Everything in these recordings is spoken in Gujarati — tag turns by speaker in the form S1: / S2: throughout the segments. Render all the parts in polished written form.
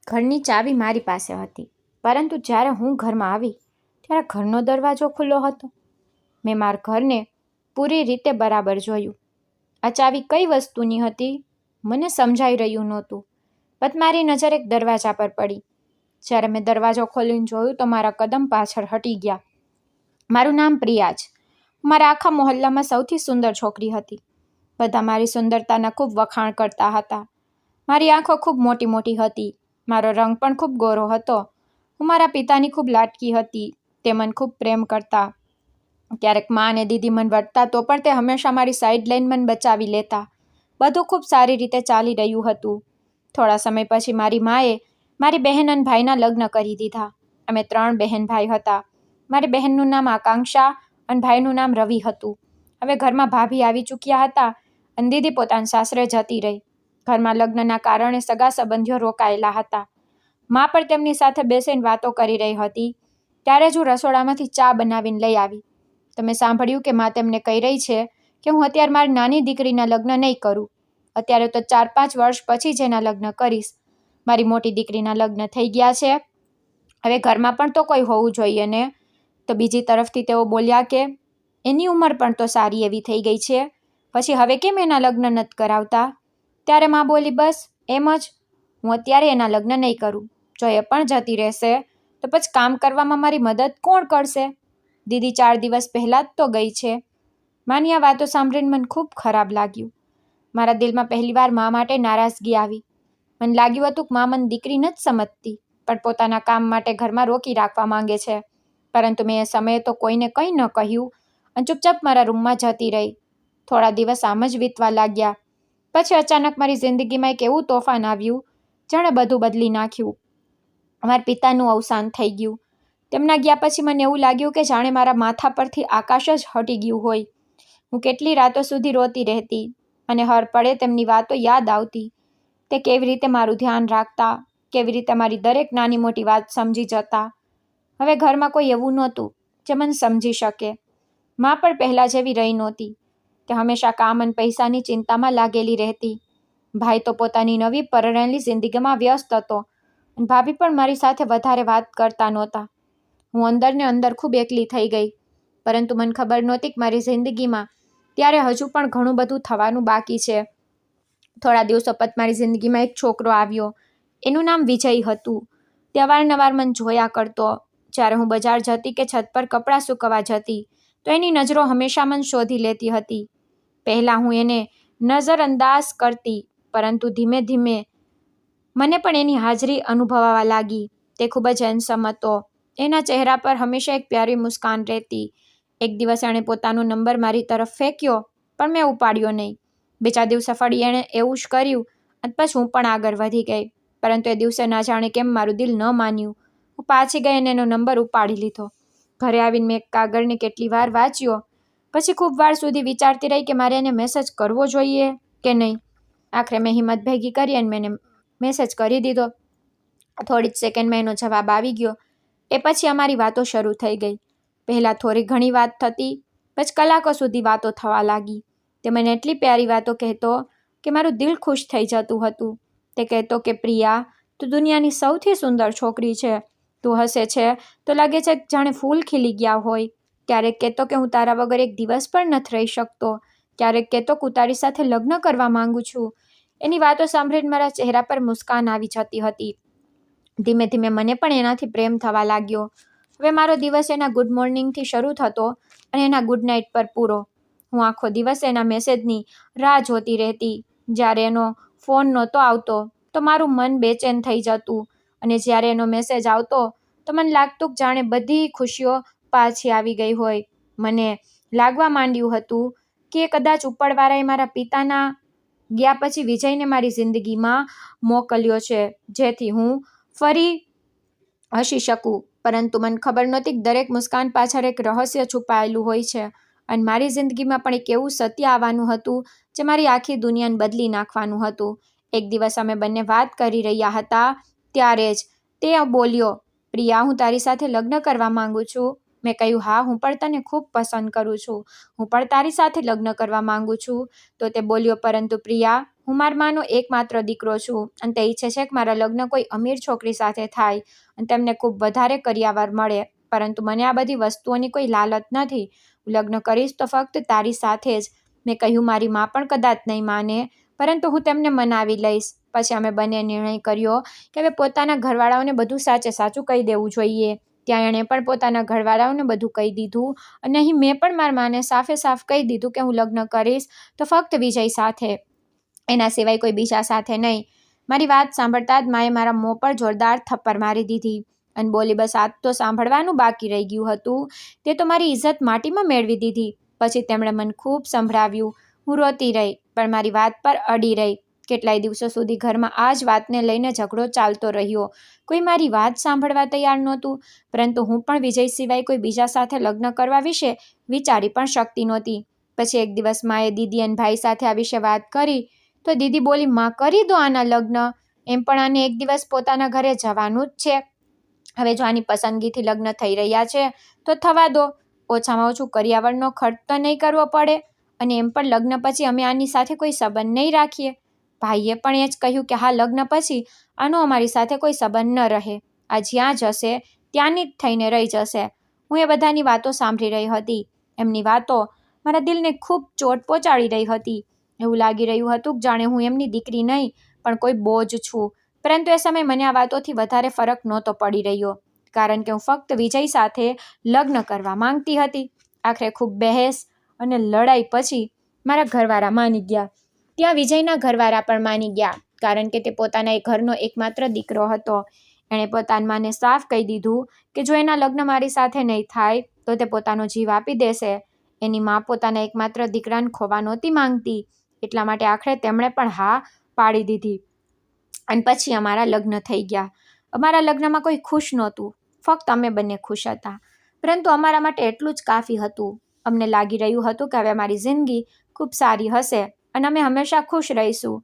S1: ઘરની ચાવી મારી પાસે હતી, પરંતુ જ્યારે હું ઘરમાં આવી ત્યારે ઘરનો દરવાજો ખુલ્લો હતો. મેં મારા ઘરને પૂરી રીતે બરાબર જોયું. આ ચાવી કઈ વસ્તુની હતી મને સમજાઈ રહ્યું નહોતું. પણ મારી નજર એક દરવાજા પર પડી. જ્યારે મેં દરવાજો ખોલીને જોયું તો મારા કદમ પાછળ હટી ગયા. મારું નામ પ્રિયા છે. મારા આખા મોહલ્લામાં સૌથી સુંદર છોકરી હતી. બધા મારી સુંદરતાના ખૂબ વખાણ કરતા હતા. મારી આંખો ખૂબ મોટી મોટી હતી. મારો રંગ પણ ખૂબ ગોરો હતો. હું મારા પિતાની ખૂબ લાડકી હતી. તે મને ખૂબ પ્રેમ કરતા. ક્યારેક મા અને દીદી મને વઢતા તો પણ તે હંમેશા મારી સાઈડ લઈને મને બચાવી લેતા. બધું ખૂબ સારી રીતે ચાલી રહ્યું હતું. થોડા સમય પછી મારી માએ મારી બહેન અને ભાઈના લગ્ન કરી દીધા. અમે 3 બહેન ભાઈ હતા. મારી બહેનનું નામ આકાંક્ષા અને ભાઈનું નામ રવિ હતું. હવે ઘરમાં ભાભી આવી ચૂક્યા હતા અને દીદી પોતાના સાસરે જતી રહી. ઘરમાં લગ્નના કારણે સગા સંબંધીઓ રોકાયેલા હતા. મા પણ તેમની સાથે બેસીને વાતો કરી રહી હતી. ત્યારે જ હું રસોડામાંથી ચા બનાવીને લઈ આવી. તમે સાંભળ્યું કે મા તેમને કહી રહી છે કે હું અત્યારે મારી નાની દીકરીના લગ્ન નહીં કરું. અત્યારે તો 4-5 વર્ષ પછી જ એના લગ્ન કરીશ. મારી મોટી દીકરીના લગ્ન થઈ ગયા છે. હવે ઘરમાં પણ તો કોઈ હોવું જોઈએ ને. તો બીજી તરફથી તેઓ બોલ્યા કે એની ઉંમર પણ તો સારી એવી થઈ ગઈ છે, પછી હવે કેમ એના લગ્ન નથી કરાવતા? ત્યારે મા બોલી, બસ એમ જ, હું અત્યારે એના લગ્ન નહીં કરું. જો એ પણ જતી રહેશે તો પછી કામ કરવામાં મારી મદદ કોણ કરશે? દીદી 4 દિવસ પહેલાં જ તો ગઈ છે. માની આ વાતો સાંભળીને મને ખૂબ ખરાબ લાગ્યું. મારા દિલમાં પહેલીવાર મા માટે નારાજગી આવી. મને લાગ્યું હતું કે મા મને દીકરી નથી સમજતી, પણ પોતાના કામ માટે ઘરમાં રોકી રાખવા માંગે છે. પરંતુ મેં એ સમયે તો કોઈને કંઈ ન કહ્યું અને ચૂપચાપ મારા રૂમમાં જતી રહી. થોડા દિવસ આમ જ વીતવા લાગ્યા. પછી અચાનક મારી જિંદગીમાં એક એવું તોફાન આવ્યું જેણે બધું બદલી નાખ્યું. મારા પિતાનું અવસાન થઈ ગયું. તેમના ગયા પછી મને એવું લાગ્યું કે જાણે મારા માથા પરથી આકાશ જ હટી ગયું હોય. હું કેટલી રાતો સુધી રોતી રહેતી અને હર પળે તેમની વાતો યાદ આવતી. તે કેવી રીતે મારું ધ્યાન રાખતા, કેવી રીતે મારી દરેક નાની મોટી વાત સમજી જતા. હવે ઘરમાં કોઈ એવું નહોતું જે મને સમજી શકે. મા પણ પહેલાં જેવી રહી નહોતી. તે હંમેશા કામ અને પૈસાની ચિંતામાં લાગેલી રહેતી. ભાઈ તો પોતાની નવી પરણેલી જિંદગીમાં વ્યસ્ત હતો અને ભાભી પણ મારી સાથે વધારે વાત કરતા નહોતા. હું અંદર ને અંદર ખૂબ એકલી થઈ ગઈ. પરંતુ મને ખબર નહોતી કે મારી જિંદગીમાં ત્યારે હજુ પણ ઘણું બધું થવાનું બાકી છે. થોડા દિવસો પછી મારી જિંદગીમાં એક છોકરો આવ્યો. એનું નામ વિજય હતું. તે અવારનવાર મને જોયા કરતો. જ્યારે હું બજાર જતી કે છત પર કપડાં સૂકવવા જતી તો એની નજરો હંમેશા મને શોધી લેતી હતી. પહેલાં હું એને નજરઅંદાજ કરતી, પરંતુ ધીમે ધીમે મને પણ એની હાજરી અનુભવાવા લાગી. તે ખૂબ જ હેન્ડસમ હતો. એના ચહેરા પર હંમેશા એક પ્યારી મુસ્કાન રહેતી. એક દિવસ એણે પોતાનો નંબર મારી તરફ ફેંક્યો, પણ મેં ઉપાડ્યો નહીં. બીજા દિવસે ફરી એણે એવું જ કર્યું અને પછી હું પણ આગળ વધી ગઈ. પરંતુ એ દિવસે ના જાણે કેમ મારું દિલ ન માન્યું. હું પાછી ગઈ અને એનો નંબર ઉપાડી લીધો. ઘરે આવીને મેં કાગળને કેટલી વાર વાંચ્યો. પછી ખૂબ વાર સુધી વિચારતી રહી કે મારે એને મેસેજ કરવો જોઈએ કે નહીં. આખરે મેં હિંમત ભેગી કરી અને મેં એને મેસેજ કરી દીધો. થોડી જ સેકન્ડમાં એનો જવાબ આવી ગયો. એ પછી અમારી વાતો શરૂ થઈ ગઈ. પહેલાં થોડી ઘણી વાત થતી, પછી કલાકો સુધી વાતો થવા લાગી. તે મને એટલી પ્યારી વાતો કહેતો કે મારું દિલ ખુશ થઈ જતું હતું. તે કહેતો કે પ્રિયા, તું દુનિયાની સૌથી સુંદર છોકરી છે. તું હસે છે તો લાગે છે જાણે ફૂલ ખીલી ગયા હોય. ક્યારેક કહેતો કે હું તારા વગર એક દિવસ પણ નથી રહી શકતો. ક્યારેક કહેતો કે હું તારી સાથે લગ્ન કરવા માંગુ છું. એની વાતો સાંભળીને મારા ચહેરા પર મુસ્કાન આવી જતી હતી. ધીમે ધીમે મને પણ એનાથી પ્રેમ થવા લાગ્યો. હવે મારો દિવસ એના ગુડ મોર્નિંગથી શરૂ થતો અને એના ગુડ નાઇટ પર પૂરો. હું આખો દિવસ એના મેસેજની રાહ જોતી રહેતી. જ્યારે એનો ફોન નહોતો આવતો તો મારું મન બેચેન થઈ જતું અને જ્યારે એનો મેસેજ આવતો તો મને લાગતું કે જાણે બધી ખુશીઓ પાછી આવી ગઈ હોય. મને લાગવા માંડ્યું હતું કે કદાચ ઉપરવાળાએ મારા પિતાના ગયા પછી વિજયને મારી જિંદગીમાં મોકલ્યો છે, જેથી હું ફરી હસી શકું. પરંતુ મને ખબર નહોતી કે દરેક મુસ્કાન પાછળ એક રહસ્ય છુપાયેલું હોય છે અને મારી જિંદગીમાં પણ એક એવું સત્ય આવવાનું હતું જે મારી આખી દુનિયાને બદલી નાખવાનું હતું. એક દિવસ અમે બંને વાત કરી રહ્યા હતા ત્યારે જ તે બોલ્યો, પ્રિયા, હું તારી સાથે લગ્ન કરવા માંગુ છું. મેં કહ્યું, હા, હું પણ તને ખૂબ પસંદ કરું છું, હું પણ તારી સાથે લગ્ન કરવા માંગુ છું. તો તે બોલ્યો, પરંતુ પ્રિયા, હું મારા માનો એકમાત્ર દીકરો છું અને તે ઈચ્છે છે કે મારા લગ્ન કોઈ અમીર છોકરી સાથે થાય અને તેમને ખૂબ વધારે કરિયાવર મળે. પરંતુ મને આ બધી વસ્તુઓની કોઈ લાલચ નથી. હું લગ્ન કરીશ તો ફક્ત તારી સાથે જ. મેં કહ્યું, મારી મા પણ કદાચ નહીં માને, પરંતુ હું તેમને મનાવી લઈશ. પછી અમે બંને નિર્ણય કર્યો કે હવે પોતાના ઘરવાળાઓને બધું સાચે સાચું કહી દેવું જોઈએ. ત્યાં એણે પણ પોતાના ઘરવાળાઓને બધું કહી દીધું અને અહીં મેં પણ મારા માને સાફે સાફ કહી દીધું કે હું લગ્ન કરીશ તો ફક્ત વિજય સાથે, એના સિવાય કોઈ બીજા સાથે નહીં. મારી વાત સાંભળતા જ માએ મારા મોં પર જોરદાર થપ્પડ મારી દીધી અને બોલી, બસ આ તો સાંભળવાનું બાકી રહી ગયું હતું, તે તો મારી ઇજ્જત માટીમાં મેળવી દીધી. પછી તેમણે મને ખૂબ સંભળાવ્યું. હું રોતી રહી, પણ મારી વાત પર અડી રહી. કેટલાય દિવસો સુધી ઘરમાં આ જ વાતને લઈને ઝઘડો ચાલતો રહ્યો. કોઈ મારી વાત સાંભળવા તૈયાર નહોતું, પરંતુ હું પણ વિજય સિવાય કોઈ બીજા સાથે લગ્ન કરવા વિશે વિચારી પણ શકતી નહોતી. પછી એક દિવસ માએ દીદી અને ભાઈ સાથે આ વિશે વાત કરી તો દીદી બોલી, માં, કરી દો આના લગ્ન, એમ પણ આને એક દિવસ પોતાના ઘરે જવાનું જ છે. હવે જો આની પસંદગીથી લગ્ન થઈ રહ્યા છે તો થવા દો, ઓછામાં ઓછું કરિયાવરનો ખર્ચ તો નહીં કરવો પડે અને એમ પણ લગ્ન પછી અમે આની સાથે કોઈ સંબંધ નહીં રાખીએ. ભાઈએ પણ એ જ કહ્યું કે હા, લગ્ન પછી આનો અમારી સાથે કોઈ સંબંધ ન રહે, આ જ્યાં જશે ત્યાંની જ થઈને રહી જશે. હું એ બધાની વાતો સાંભળી રહી હતી. એમની વાતો મારા દિલને ખૂબ ચોટ પહોંચાડી રહી હતી. એવું લાગી રહ્યું હતું કે જાણે હું એમની દીકરી નહીં પણ કોઈ બોજ છું. પરંતુ એ સમયે મને આ વાતોથી વધારે ફરક નહોતો પડી રહ્યો, કારણ કે હું ફક્ત વિજય સાથે લગ્ન કરવા માંગતી હતી. આખરે ખૂબ બહેસ અને લડાઈ પછી મારા ઘરવાળા માની ગયા. ત્યાં વિજયના ઘરવાળા પણ માની ગયા, કારણ કે તે પોતાના ઘરનો એકમાત્ર દીકરો હતો. એણે પોતાની માને સાફ કહી દીધું કે જો એના લગ્ન મારી સાથે નહીં થાય તો તે પોતાનો જીવ આપી દેશે. એની મા પોતાના એકમાત્ર દીકરાને ખોવા નહોતી માંગતી, એટલા માટે આખરે તેમણે પણ હા પાડી દીધી અને પછી અમારા લગ્ન થઈ ગયા. અમારા લગ્નમાં કોઈ ખુશ નહોતું, ફક્ત અમે બંને ખુશ હતા. પરંતુ અમારા માટે એટલું જ કાફી હતું. અમને લાગી રહ્યું હતું કે હવે અમારી જિંદગી ખૂબ સારી હશે અને અમે હંમેશા ખુશ રહીશું.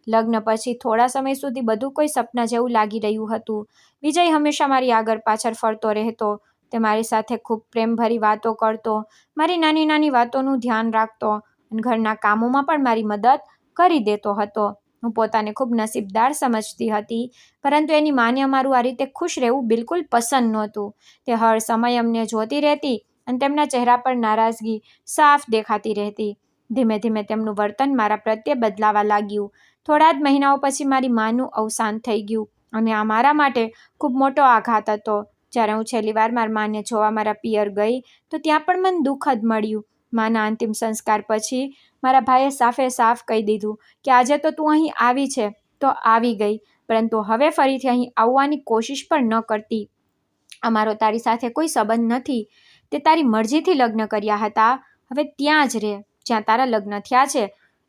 S1: લગ્ન પછી થોડા સમય સુધી બધું કોઈ સપના જેવું લાગી રહ્યું હતું. વિજય હંમેશા મારી આગળ પાછળ ફરતો રહેતો. તે મારી સાથે ખૂબ પ્રેમભરી વાતો કરતો, મારી નાની નાની વાતોનું ધ્યાન રાખતો અને ઘરના કામોમાં પણ મારી મદદ કરી દેતો હતો. હું પોતાને ખૂબ નસીબદાર સમજતી હતી, પરંતુ એની માને અમારું આ રીતે ખુશ રહેવું બિલકુલ પસંદ નહોતું. તે હર સમય અમને જોતી રહેતી અને તેમના ચહેરા પર નારાજગી સાફ દેખાતી રહેતી. ધીમે ધીમે તેમનું વર્તન મારા પ્રત્યે બદલાવા લાગ્યું. થોડા જ મહિનાઓ પછી મારી માનું અવસાન થઈ ગયું અને આ મારા માટે ખૂબ મોટો આઘાત હતો. જ્યારે હું છેલ્લી વાર મારી માને જોવા મારા પિયર ગઈ તો ત્યાં પણ મને દુઃખ જ મળ્યું. માના અંતિમ સંસ્કાર પછી મારા ભાઈએ સાફે સાફ કહી દીધું કે આજે તો તું અહીં આવી છે તો આવી ગઈ, પરંતુ હવે ફરીથી અહીં આવવાની કોશિશ પણ ન કરતી. અમારો તારી સાથે કોઈ સંબંધ નથી. તે તારી મરજીથી લગ્ન કર્યા હતા, હવે ત્યાં જ રહે જ્યાં તારા લગ્ન થયા છે.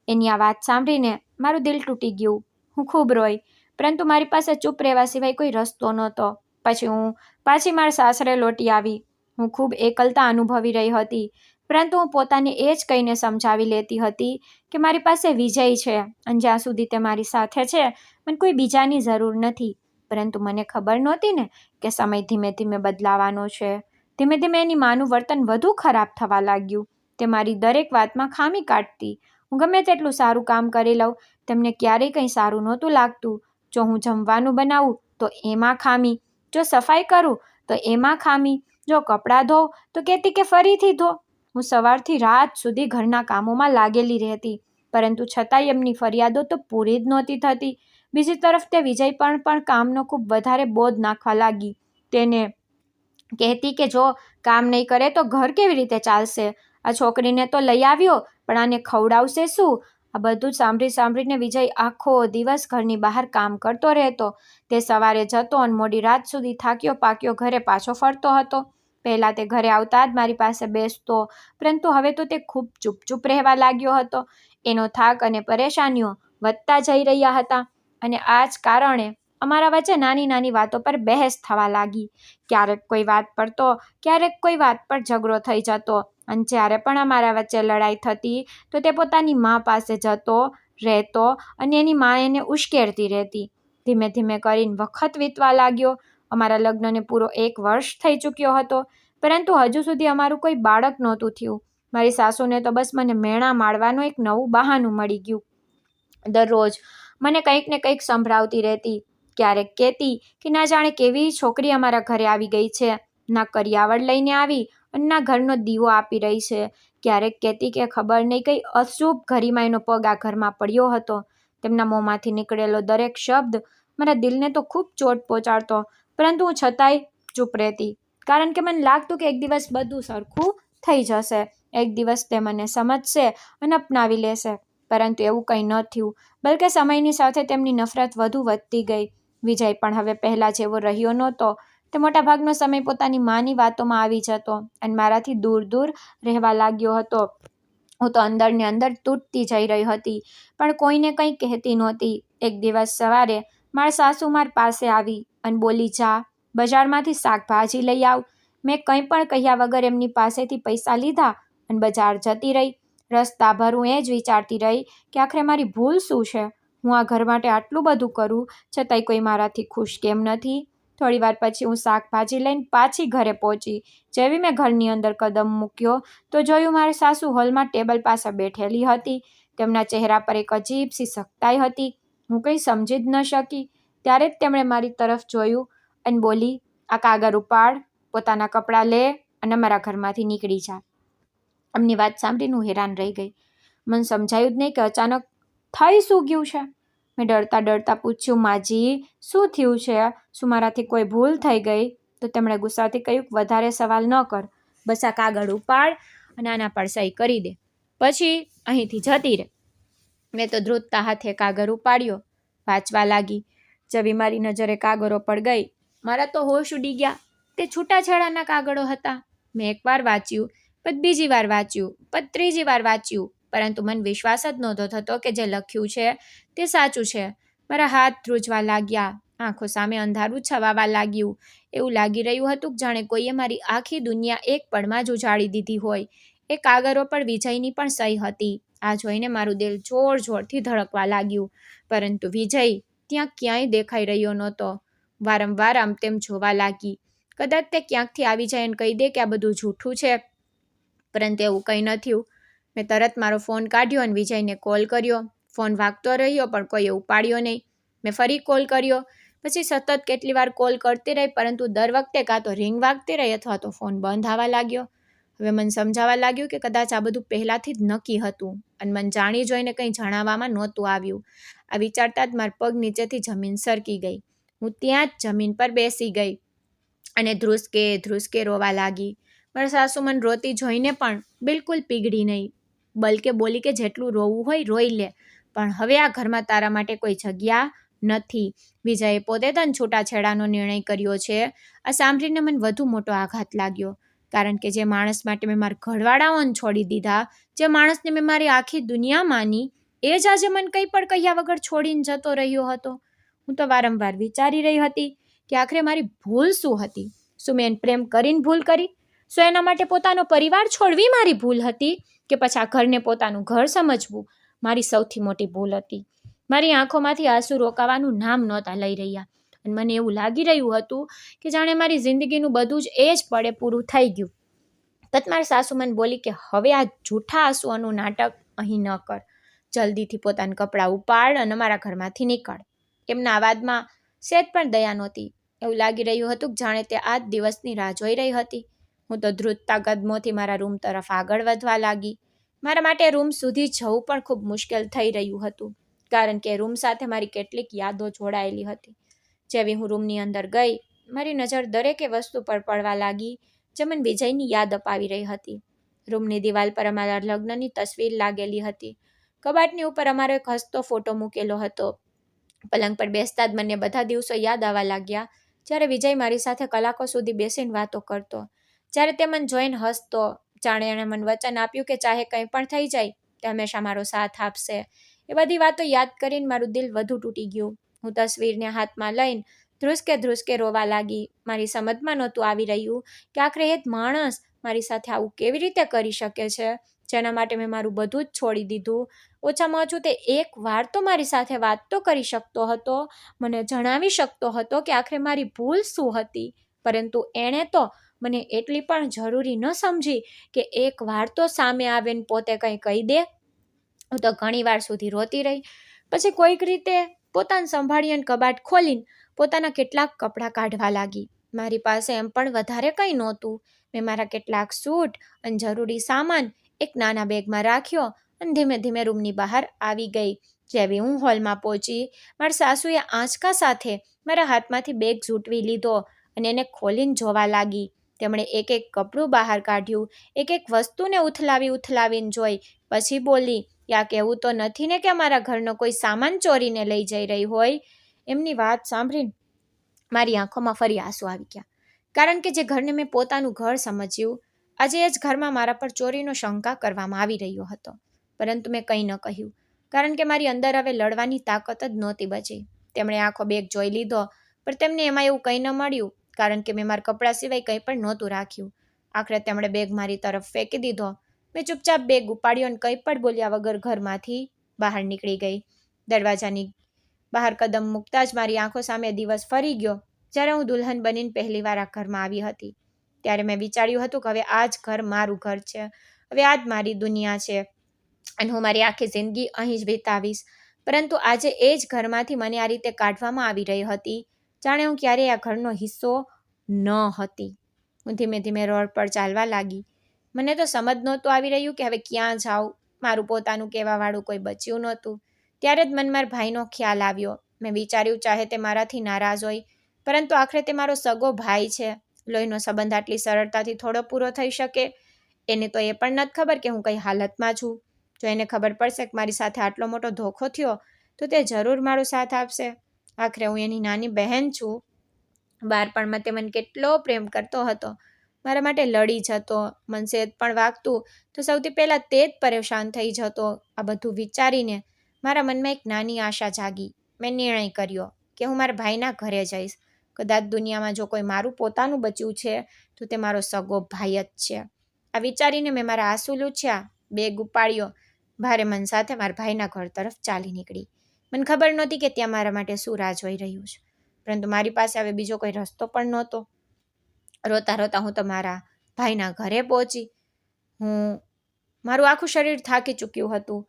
S1: એની આ વાત સાંભળીને મારું દિલ તૂટી ગયું. હું ખૂબ રોઈ, પરંતુ મારી પાસે ચૂપ રહેવા સિવાય કોઈ રસ્તો નહોતો. પછી હું પાછી મારા સાસરે લોટી આવી. હું ખૂબ એકલતા અનુભવી રહી હતી, પરંતુ હું પોતાને એ જ કહીને સમજાવી લેતી હતી કે મારી પાસે વિજય છે અને જ્યાં સુધી તે મારી સાથે છે મને કોઈ બીજાની જરૂર નથી. પરંતુ મને ખબર નહોતી ને કે સમય ધીમે ધીમે બદલાવાનો છે. ધીમે ધીમે એની માનું વર્તન વધુ ખરાબ થવા લાગ્યું. તે મારી દરેક વાતમાં ખામી કાઢતી. હું ગમે તેટલું સારું કામ કરી લઉં, તેમને ક્યારેય કંઈ સારું નહોતું લાગતું. જો હું જમવાનું બનાવું તો એમાં ખામી, જો સફાઈ કરું તો એમાં ખામી, જો કપડાં ધોઉં તો કહેતી કે ફરીથી ધો. હું સવારથી રાત સુધી ઘરના કામોમાં લાગેલી રહેતી, પરંતુ છતાંય એમની ફરિયાદો તો પૂરી જ નહોતી થતી. બીજી તરફ તે વિજય પણ કામનો ખૂબ વધારે બોજ નાખવા લાગી. તેને કહેતી કે જો કામ નહીં કરે તો ઘર કેવી રીતે ચાલશે? આ છોકરીને તો લઈ આવ્યો, પણ આને ખવડાવશે શું? આ બધું સાંભળીને વિજય આખો દિવસ ઘરની બહાર કામ કરતો રહેતો. તે સવારે જતો અને મોડી રાત સુધી થાક્યો પાક્યો ઘરે પાછો ફરતો હતો. પહેલાં તે ઘરે આવતા જ મારી પાસે બેસતો, પરંતુ હવે તો તે ખૂબ ચૂપ રહેવા લાગ્યો હતો. એનો થાક અને પરેશાનીઓ વધતા જઈ રહ્યા હતા અને આ જ કારણે અમારા વચ્ચે નાની નાની વાતો પર બહેસ થવા લાગી. ક્યારેક કોઈ વાત પર તો ક્યારેક કોઈ વાત પર ઝઘડો થઈ જતો અને જ્યારે પણ અમારા વચ્ચે લડાઈ થતી તો તે પોતાની મા પાસે જતો રહેતો અને એની મા એને ઉશ્કેરતી રહેતી. ધીમે ધીમે કરીને વખત વીતવા લાગ્યો. અમારા લગ્નને પૂરો 1 વર્ષ થઈ ચૂક્યો હતો. પરંતુ હજુ સુધી અમારું કોઈ બાળક નહોતું થયું. મારી સાસુને તો બસ મને મેણા મારવાનું એક નવું બહાનું મળી ગયું. દરરોજ મને કંઈક ને કંઈક સંભળાવતી રહેતી. ક્યારેક કહેતી કે ના જાણે કેવી છોકરી અમારા ઘરે આવી ગઈ છે, ના કરિયાવળ લઈને આવી અને ના ઘરનો દીવો આપી રહી છે. ક્યારેક કહેતી કે ખબર નહીં કઈ અશુભ ઘરીમાં એનો પગ આ ઘરમાં પડ્યો હતો. તેમના મોંમાંથી નીકળેલો દરેક શબ્દ મારા દિલને તો ખૂબ ચોટ પહોંચાડતો, પરંતુ હું છતાંય ચૂપ રહેતી, કારણ કે મને લાગતું કે એક દિવસ બધું સરખું થઈ જશે. એક દિવસ તે મને સમજશે અને અપનાવી લેશે. પરંતુ એવું કંઈ ન થયું, બલકે સમયની સાથે તેમની નફરત વધુ વધતી ગઈ. વિજય પણ હવે પહેલાં જેવો રહ્યો નહોતો. તે મોટાભાગનો સમય પોતાની માની વાતોમાં આવી જતો અને મારાથી દૂર દૂર રહેવા લાગ્યો હતો. હું તો અંદરને અંદર તૂટતી જઈ રહી હતી, પણ કોઈને કંઈ કહેતી નહોતી. એક દિવસ સવારે મારા સાસુ મારી પાસે આવી અને બોલી, જા બજારમાંથી શાકભાજી લઈ આવ. મેં કંઈ પણ કહ્યા વગર એમની પાસેથી પૈસા લીધા અને બજાર જતી રહી. રસ્તાભર હું એ જ વિચારતી રહી કે આખરે મારી ભૂલ શું છે. હું આ ઘર માટે આટલું બધું કરું છતાંય કોઈ મારાથી ખુશ કેમ નથી. થોડી વાર પછી હું શાકભાજી લઈને પાછી ઘરે પહોંચી. જેવી મેં ઘરની અંદર કદમ મૂક્યો તો જોયું મારી સાસુ હોલમાં ટેબલ પાસે બેઠેલી હતી. તેમના ચહેરા પર એક અજીબ સી સખ્તાઈ હતી. હું કંઈ સમજી જ ન શકી. ત્યારે જ તેમણે મારી તરફ જોયું અને બોલી, આ કાગળ ઉપાડ, પોતાના કપડાં લે અને અમારા ઘરમાંથી નીકળી જા. એમની વાત સાંભળીને હું હેરાન રહી ગઈ. મને સમજાયું જ નહીં કે અચાનક થઈ શું ગયું છે. મેં ડરતા ડરતા પૂછ્યું, માજી શું થયું છે? શું મારાથી કોઈ ભૂલ થઈ ગઈ? તો તેમણે ગુસ્સાથી કહ્યું, વધારે સવાલ ન કર, બસ આ કાગળ ઉપાડ અને આના પર સહી કરી દે, પછી અહીંથી જતી રહે. મેં તો ધ્રુજતા હાથે કાગળ ઉપાડ્યો, વાંચવા લાગી. જેવી મારી નજરે કાગળો પર ગઈ, મારા તો હોશ ઉડી ગયા. તે છૂટાછેડાના કાગળો હતા. મેં એકવાર વાંચ્યું, પછી બીજી વાર વાંચ્યું, પછી ત્રીજી વાર વાંચ્યું, પરંતુ મને વિશ્વાસ જ નહોતો થતો કે જે લખ્યું છે તે સાચું છે. મારા હાથ ધ્રુજવા લાગ્યા, આંખો સામે અંધારું છવાવા લાગ્યું. એવું લાગી રહ્યું હતું કે જાણે કોઈએ મારી આખી દુનિયા એક પળમાં જ ઉજાડી દીધી હોય. એ કાગળો પર વિજયની પણ સહી હતી. આ જોઈને મારું દિલ જોર જોરથી ધડકવા લાગ્યું, પરંતુ વિજય ત્યાં ક્યાંય દેખાઈ રહ્યો નહોતો. વારંવાર આમ તેમ જોવા લાગી. કદાચ તે ક્યાંકથી આવી જાય અને કહી દે કે આ બધું જૂઠું છે, પરંતુ એવું કંઈ ન થયું. મેં તરત મારો ફોન કાઢ્યો અને વિજયને કોલ કર્યો. ફોન વાગતો રહ્યો પણ કોઈએ ઉપાડ્યો નહીં. મેં ફરી કોલ કર્યો, પછી સતત કેટલી વાર કોલ કરતી રહી, પરંતુ દર વખતે કાં તો રિંગ વાગતી રહી અથવા તો ફોન બંધ આવવા લાગ્યો. હવે મને સમજાવવા લાગ્યું કે કદાચ આ બધું પહેલાંથી જ નક્કી હતું અને મને જાણી જોઈને કંઈ જણાવવામાં નહોતું આવ્યું. આ વિચારતા જ મારા પગ નીચેથી જમીન સરકી ગઈ. હું ત્યાં જ જમીન પર બેસી ગઈ અને ધ્રુસકે ધ્રુસકે રોવા લાગી. મારા સાસુ મને રોતી જોઈને પણ બિલકુલ પીગળી નહીં, બલકે બોલી કે જેટલું રોવું હોય રોઈ લે, પણ હવે આ ઘરમાં તારા માટે કોઈ જગ્યા નથી. વિજયે પોતે તને છૂટાછેડાનો નિર્ણય કર્યો છે. આ સાંભળીને મને વધુ મોટો આઘાત લાગ્યો, કારણ કે જે માણસ માટે મેં મારા ઘરવાળાઓને છોડી દીધા, જે માણસને મેં મારી આખી દુનિયા માની, એ જ આજે મને કંઈ પણ કહ્યા વગર છોડીને જતો રહ્યો હતો. હું તો વારંવાર વિચારી રહી હતી કે આખરે મારી ભૂલ શું હતી. શું મેં પ્રેમ કરીને ભૂલ કરી? શું એના માટે પોતાનો પરિવાર છોડવી મારી ભૂલ હતી? કે પછી આ ઘરને પોતાનું ઘર સમજવું મારી સૌથી મોટી ભૂલ હતી? મારી આંખોમાંથી આંસુ રોકાવાનું નામ નહોતા લઈ રહ્યા અને મને એવું લાગી રહ્યું હતું કે જાણે મારી જિંદગીનું બધું જ એ જ પડે પૂરું થઈ ગયું. તત મારી સાસુ મને બોલી કે હવે આ જૂઠા આંસુઓનું નાટક અહીં ન કર, જલ્દીથી પોતાના કપડાં ઉપાડ અને મારા ઘરમાંથી નીકળ. એમના અવાજમાં સહેજ પણ દયા નહોતી. એવું લાગી રહ્યું હતું કે જાણે તે આ જ દિવસની રાહ જોઈ રહી હતી. હું તો ધ્રુજતા કદમોથી મારા રૂમ તરફ આગળ વધવા લાગી. મારા માટે રૂમ સુધી જવું પણ ખૂબ મુશ્કેલ થઈ રહ્યું હતું, કારણ કે રૂમ સાથે મારી કેટલીક યાદો જોડાયેલી હતી. જેવી હું રૂમની અંદર ગઈ, મારી નજર દરેકે વસ્તુ પર પડવા લાગી જે મને વિજયની યાદ અપાવી રહી હતી. રૂમની દિવાલ પર અમારા લગ્નની તસવીર લાગેલી હતી. કબાટની ઉપર અમારો એક હસતો ફોટો મૂકેલો હતો. પલંગ પર બેસતા જ મને બધા દિવસો યાદ આવવા લાગ્યા જ્યારે વિજય મારી સાથે કલાકો સુધી બેસીને વાતો કરતો, જ્યારે તે મને જોઈને હસતો, જાણે એણે મને વચન આપ્યું કે ચાહે કંઈ પણ થઈ જાય તે હંમેશા મારો સાથ આપશે. એ બધી વાતો યાદ કરીને મારું દિલ વધુ તૂટી ગયું. હું તસવીરને હાથમાં લઈને ધ્રુસકે ધ્રુસકે રોવા લાગી. મારી સમજમાં નહોતું આવી રહ્યું કે આખરે એ જ માણસ મારી સાથે આવું કેવી રીતે કરી શકે છે, જેના માટે મેં મારું બધું જ છોડી દીધું. ઓછામાં ઓછું તે એક વાર તો મારી સાથે વાત તો કરી શકતો હતો, મને જણાવી શકતો હતો કે આખરે મારી ભૂલ શું હતી, પરંતુ એણે તો મને એટલી પણ જરૂરી ન સમજી કે એક વાર તો સામે આવીને પોતે કંઈ કહી દે. હું તો ઘણી વાર સુધી રોતી રહી. પછી કોઈક રીતે પોતાને સંભાળી અને કબાટ ખોલીને પોતાના કેટલાક કપડાં કાઢવા લાગી. મારી પાસે એમ પણ વધારે કંઈ નહોતું. મેં મારા કેટલાક સૂટ અને જરૂરી સામાન એક નાના બેગમાં રાખ્યો અને ધીમે ધીમે રૂમની બહાર આવી ગઈ. જેવી હું હોલમાં પહોંચી, મારા સાસુએ આંચકા સાથે મારા હાથમાંથી બેગ ઝૂંટવી લીધો અને એને ખોલીને જોવા લાગી. તેમણે એક એક કપડું બહાર કાઢ્યું, એક એક વસ્તુને ઉથલાવીને જોઈ. પછી બોલી, યા કહેવું તો નથી ને કે અમારા ઘરનો કોઈ સામાન ચોરીને લઈ જઈ રહી હોય? એમની વાત સાંભળીને મારી આંખોમાં ફરી આંસુ આવી ગયા. કારણ કે જે ઘરને મેં પોતાનું ઘર સમજ્યું, આજે એ જ ઘરમાં મારા પર ચોરીનો શંકા કરવામાં આવી રહ્યો હતો. પરંતુ મેં કંઈ ન કહ્યું, કારણ કે મારી અંદર હવે લડવાની તાકાત જ નહોતી બચી. તેમણે આખો બેગ જોઈ લીધો, પણ તેમને એમાં એવું કંઈ ન મળ્યું, કારણ કે મેં મારા કપડાં સિવાય કંઈ પણ નહોતું રાખ્યું. આખરે તેમણે બેગ મારી તરફ ફેંકી દીધો. મેં ચૂપચાપ બેગ ઉપાડ્યો અને કંઈ પણ બોલ્યા વગર ઘરમાંથી બહાર નીકળી ગઈ. દરવાજાની બહાર કદમ મૂકતા જ મારી આંખો સામે દિવસ ફરી ગયો જ્યારે હું દુલ્હન બનીને પહેલીવાર આ ઘરમાં આવી હતી. ત્યારે મેં વિચાર્યું હતું કે હવે આ જ ઘર મારું ઘર છે, હવે આ જ મારી દુનિયા છે અને હું મારી આખી જિંદગી અહીં જ વિતાવીશ. પરંતુ આજે એ જ ઘરમાંથી મને આ રીતે કાઢવામાં આવી રહી હતી, જાણે હું ક્યારેય આ ઘરનો હિસ્સો ન હતી. હું ધીમે ધીમે રોડ પર ચાલવા લાગી. મને તો સમજ નહોતું આવી રહ્યું કે હવે ક્યાં જાઉં. મારું પોતાનું કહેવાવાળું કોઈ બચ્યું નહોતું. ત્યારે જ મનમાં ભાઈનો ખ્યાલ આવ્યો. મેં વિચાર્યું, ચાહે તે મારાથી નારાજ હોય, પરંતુ આખરે તે મારો સગો ભાઈ છે. લોહીનો સંબંધ આટલી સરળતાથી થોડો પૂરો થઈ શકે? એને તો એ પણ નથી ખબર કે હું કઈ હાલતમાં છું. જો એને ખબર પડશે કે મારી સાથે આટલો મોટો ધોખો થયો, તો તે જરૂર મારો સાથ આપશે. આખરે હું એની નાની બહેન છું. બાળપણમાં તે મને કેટલો પ્રેમ કરતો હતો, મારા માટે લડી જતો. મન સેજ પણ વાગતું તો સૌથી પહેલાં તે જ પરેશાન થઈ જતો. આ બધું વિચારીને મારા મનમાં એક નાની આશા જાગી. મેં નિર્ણય કર્યો કે હું મારા ભાઈના ઘરે જઈશ. કદાચ દુનિયામાં જો કોઈ મારું પોતાનું બચ્યું છે તો તે મારો સગો ભાઈ જ છે. આ વિચારીને મેં મારા આંસુ લૂછ્યા, બેગ ઉપાડ્યો, ભારે મન સાથે મારા ભાઈના ઘર તરફ ચાલી નીકળી. મને ખબર નહોતી કે ત્યાં મારા માટે શું રાહ જોઈ રહ્યું છે, પરંતુ મારી પાસે હવે બીજો કોઈ રસ્તો પણ નહોતો. રોતા રોતા હું તો મારા ભાઈના ઘરે પહોંચી. મારું આખું શરીર થાકી ચૂક્યું હતું.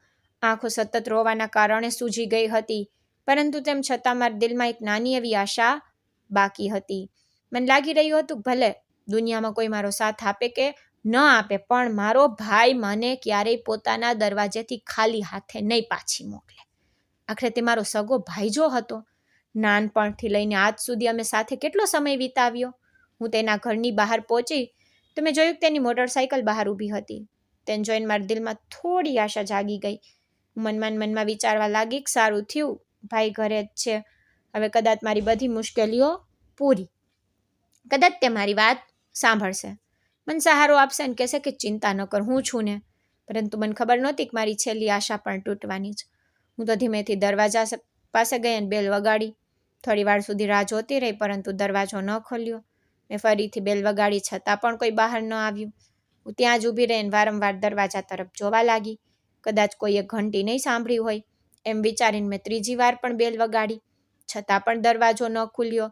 S1: આંખો સતત રોવાના કારણે સૂજી ગઈ હતી, પરંતુ તેમ છતાં મારા દિલમાં એક નાની એવી આશા બાકી હતી. મને લાગી રહ્યું હતું, ભલે દુનિયામાં કોઈ મારો સાથ આપે કે ન આપે, પણ મારો ભાઈ મને ક્યારેય પોતાના દરવાજેથી ખાલી હાથે નહીં પાછી મોકલે. આખરે તે મારો સગો ભાઈ જો હતો. નાનપણથી લઈને આજ સુધી અમે સાથે કેટલો સમય વિતાવ્યો. હું તેના ઘરની બહાર પહોંચી તો મેં જોયું કે તેની મોટરસાઇકલ બહાર ઊભી હતી. તેને જોઈને મારા દિલમાં થોડી આશા જાગી ગઈ. હું મનમાં વિચારવા લાગી કે સારું થયું, ભાઈ ઘરે જ છે. હવે કદાચ મારી બધી મુશ્કેલીઓ પૂરી. કદાચ તે મારી વાત સાંભળશે, મને સહારો આપશે અને કહેશે કે ચિંતા ન કર, હું છું ને. પરંતુ મને ખબર નહોતી કે મારી છેલ્લી આશા પણ તૂટવાની જ. હું તો ધીમેથી દરવાજા પાસે ગઈ અને બેલ વગાડી. થોડી વાર સુધી રાહ જોતી રહી, પરંતુ દરવાજો ન ખોલ્યો. મેં ફરીથી બેલ વગાડી, છતાં પણ કોઈ બહાર ન આવ્યું. હું ત્યાં જ ઊભી રહીને વારંવાર દરવાજા તરફ જોવા લાગી. કદાચ કોઈએ ઘંટી નહીં સાંભળી હોય એમ વિચારીને મેં ત્રીજી વાર પણ બેલ વગાડી, છતાં પણ દરવાજો ન ખુલ્યો.